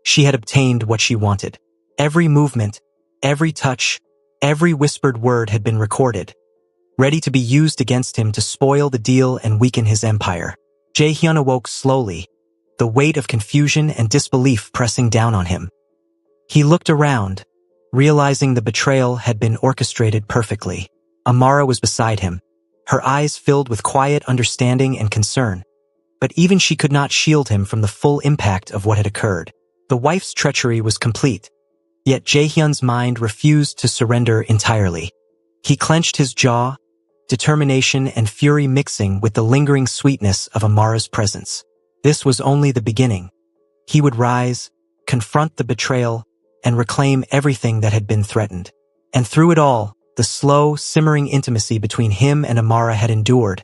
She had obtained what she wanted. Every movement, every touch, every whispered word had been recorded, ready to be used against him to spoil the deal and weaken his empire. Jae-hyun awoke slowly, the weight of confusion and disbelief pressing down on him. He looked around, realizing the betrayal had been orchestrated perfectly. Amara was beside him, her eyes filled with quiet understanding and concern, but even she could not shield him from the full impact of what had occurred. The wife's treachery was complete, yet Jae-hyun's mind refused to surrender entirely. He clenched his jaw, determination and fury mixing with the lingering sweetness of Amara's presence. This was only the beginning. He would rise, confront the betrayal, and reclaim everything that had been threatened. And through it all, the slow, simmering intimacy between him and Amara had endured,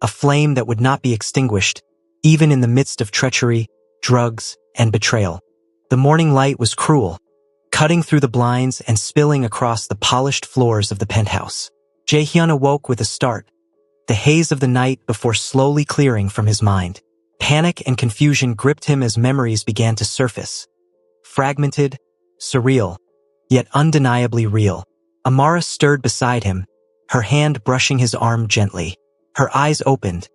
a flame that would not be extinguished, even in the midst of treachery, drugs, and betrayal. The morning light was cruel, cutting through the blinds and spilling across the polished floors of the penthouse. Jae-hyun awoke with a start, the haze of the night before slowly clearing from his mind. Panic and confusion gripped him as memories began to surface. Fragmented, surreal, yet undeniably real. Amara stirred beside him, her hand brushing his arm gently. Her eyes opened,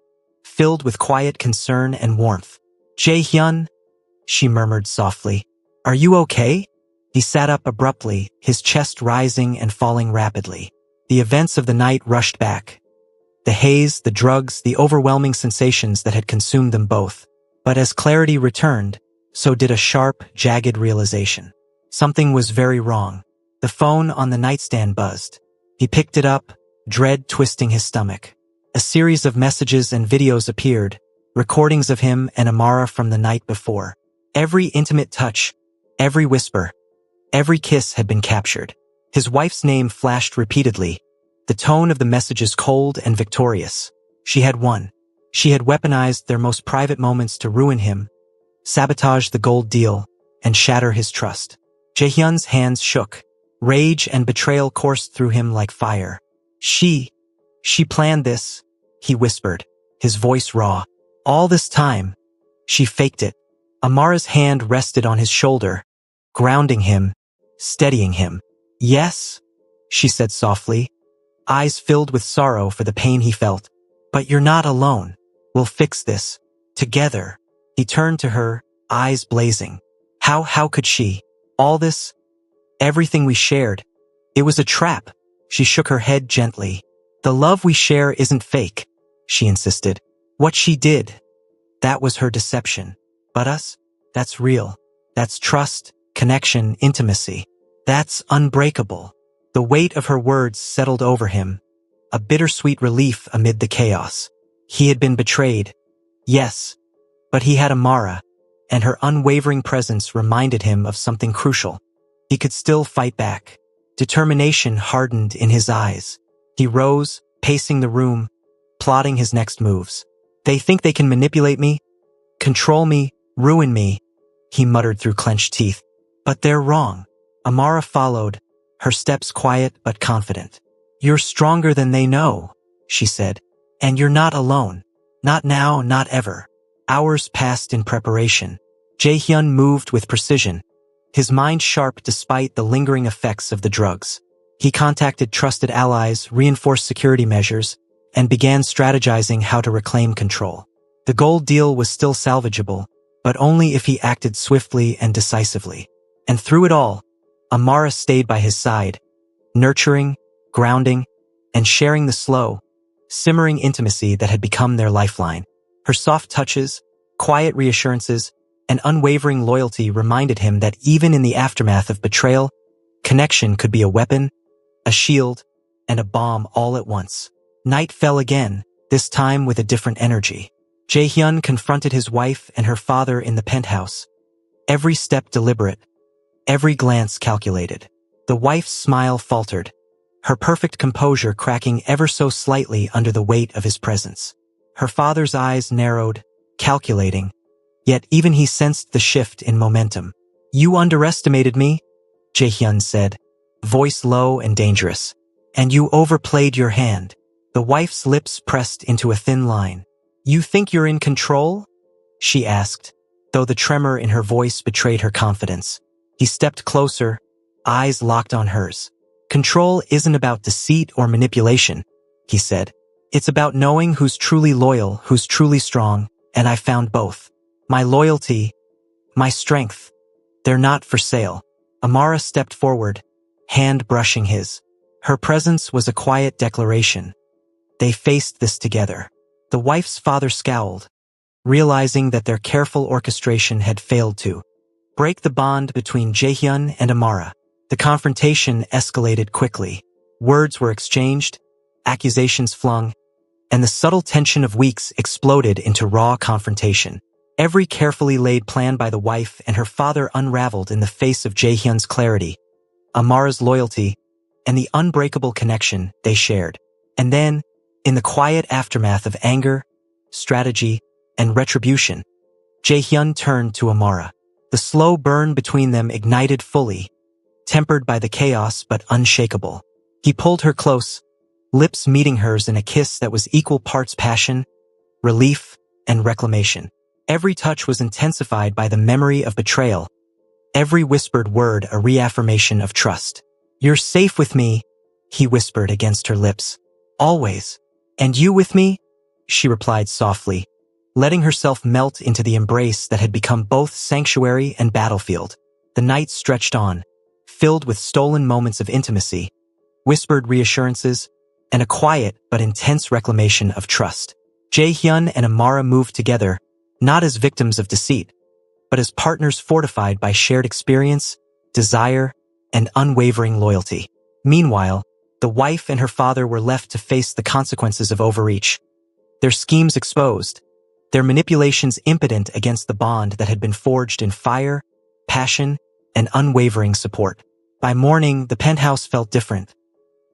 filled with quiet concern and warmth. "Jae-hyun," she murmured softly, "are you okay?" He sat up abruptly, his chest rising and falling rapidly. The events of the night rushed back. The haze, the drugs, the overwhelming sensations that had consumed them both. But as clarity returned, so did a sharp, jagged realization. Something was very wrong. The phone on the nightstand buzzed. He picked it up, dread twisting his stomach. A series of messages and videos appeared, recordings of him and Amara from the night before. Every intimate touch, every whisper, every kiss had been captured. His wife's name flashed repeatedly, the tone of the messages cold and victorious. She had won. She had weaponized their most private moments to ruin him, sabotage the gold deal, and shatter his trust. Jae-hyun's hands shook. Rage and betrayal coursed through him like fire. She planned this, he whispered, his voice raw. All this time, she faked it. Amara's hand rested on his shoulder, grounding him, steadying him. "Yes," she said softly, eyes filled with sorrow for the pain he felt. "But you're not alone. We'll fix this. Together." He turned to her, eyes blazing. How could she? All this? Everything we shared. It was a trap. She shook her head gently. "The love we share isn't fake," she insisted. "What she did, that was her deception. But us? That's real. That's trust, connection, intimacy. That's unbreakable." The weight of her words settled over him, a bittersweet relief amid the chaos. He had been betrayed, yes, but he had Amara, and her unwavering presence reminded him of something crucial. He could still fight back. Determination hardened in his eyes. He rose, pacing the room, plotting his next moves. "They think they can manipulate me, control me, ruin me," he muttered through clenched teeth. "But they're wrong." Amara followed, her steps quiet but confident. "You're stronger than they know," she said. "And you're not alone. Not now, not ever." Hours passed in preparation. Jae-hyun moved with precision, his mind sharp despite the lingering effects of the drugs. He contacted trusted allies, reinforced security measures, and began strategizing how to reclaim control. The gold deal was still salvageable, but only if he acted swiftly and decisively. And through it all, Amara stayed by his side, nurturing, grounding, and sharing the slow, simmering intimacy that had become their lifeline. Her soft touches, quiet reassurances, and unwavering loyalty reminded him that even in the aftermath of betrayal, connection could be a weapon, a shield, and a bomb all at once. Night fell again, this time with a different energy. Jae-hyun confronted his wife and her father in the penthouse, every step deliberate, every glance calculated. The wife's smile faltered, her perfect composure cracking ever so slightly under the weight of his presence. Her father's eyes narrowed, calculating, yet even he sensed the shift in momentum. "You underestimated me," Jaehyun said, voice low and dangerous. "And you overplayed your hand." The wife's lips pressed into a thin line. "You think you're in control?" she asked, though the tremor in her voice betrayed her confidence. He stepped closer, eyes locked on hers. "Control isn't about deceit or manipulation," he said. "It's about knowing who's truly loyal, who's truly strong, and I found both. My loyalty, my strength, they're not for sale." Amara stepped forward, hand brushing his. Her presence was a quiet declaration. They faced this together. The wife's father scowled, realizing that their careful orchestration had failed to break the bond between Jaehyun and Amara. The confrontation escalated quickly. Words were exchanged, accusations flung, and the subtle tension of weeks exploded into raw confrontation. Every carefully laid plan by the wife and her father unraveled in the face of Jaehyun's clarity, Amara's loyalty, and the unbreakable connection they shared. And then, in the quiet aftermath of anger, strategy, and retribution, Jaehyun turned to Amara. The slow burn between them ignited fully, tempered by the chaos but unshakable. He pulled her close, lips meeting hers in a kiss that was equal parts passion, relief, and reclamation. Every touch was intensified by the memory of betrayal, every whispered word a reaffirmation of trust. "You're safe with me," he whispered against her lips. "Always." "And you with me?" she replied softly, letting herself melt into the embrace that had become both sanctuary and battlefield. The night stretched on, filled with stolen moments of intimacy, whispered reassurances, and a quiet but intense reclamation of trust. Jaehyun and Amara moved together, not as victims of deceit, but as partners fortified by shared experience, desire, and unwavering loyalty. Meanwhile, the wife and her father were left to face the consequences of overreach, their schemes exposed, their manipulations impotent against the bond that had been forged in fire, passion, and unwavering support. By morning, the penthouse felt different.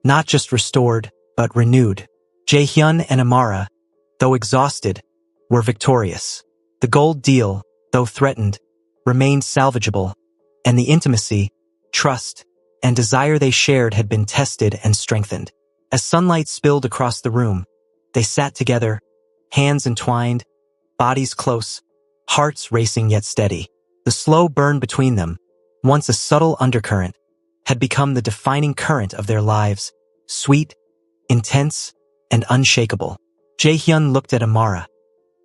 Not just restored, but renewed. Jaehyun and Amara, though exhausted, were victorious. The gold deal, though threatened, remained salvageable, and the intimacy, trust, and desire they shared had been tested and strengthened. As sunlight spilled across the room, they sat together, hands entwined, bodies close, hearts racing yet steady. The slow burn between them, once a subtle undercurrent, had become the defining current of their lives, sweet, intense, and unshakable. Jaehyun looked at Amara,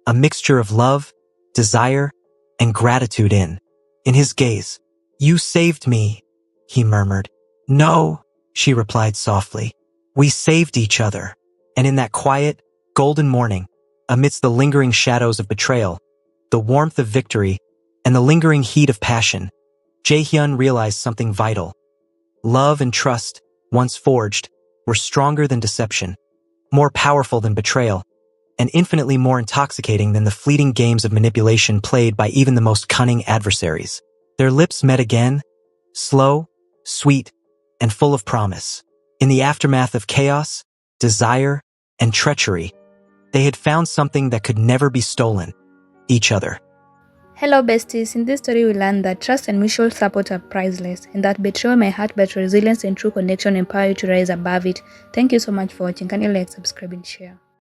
a mixture of love, desire, and gratitude in his gaze. "You saved me," he murmured. "No," she replied softly. "We saved each other." And in that quiet, golden morning, amidst the lingering shadows of betrayal, the warmth of victory, and the lingering heat of passion, Jaehyun realized something vital. Love and trust, once forged, were stronger than deception, more powerful than betrayal, and infinitely more intoxicating than the fleeting games of manipulation played by even the most cunning adversaries. Their lips met again, slow, sweet, and full of promise. In the aftermath of chaos, desire, and treachery, they had found something that could never be stolen: each other. Hello besties, in this story we learned that trust and mutual support are priceless and that betrayal may hurt but resilience and true connection empower you to rise above it. Thank you so much for watching. Can you like, subscribe and share?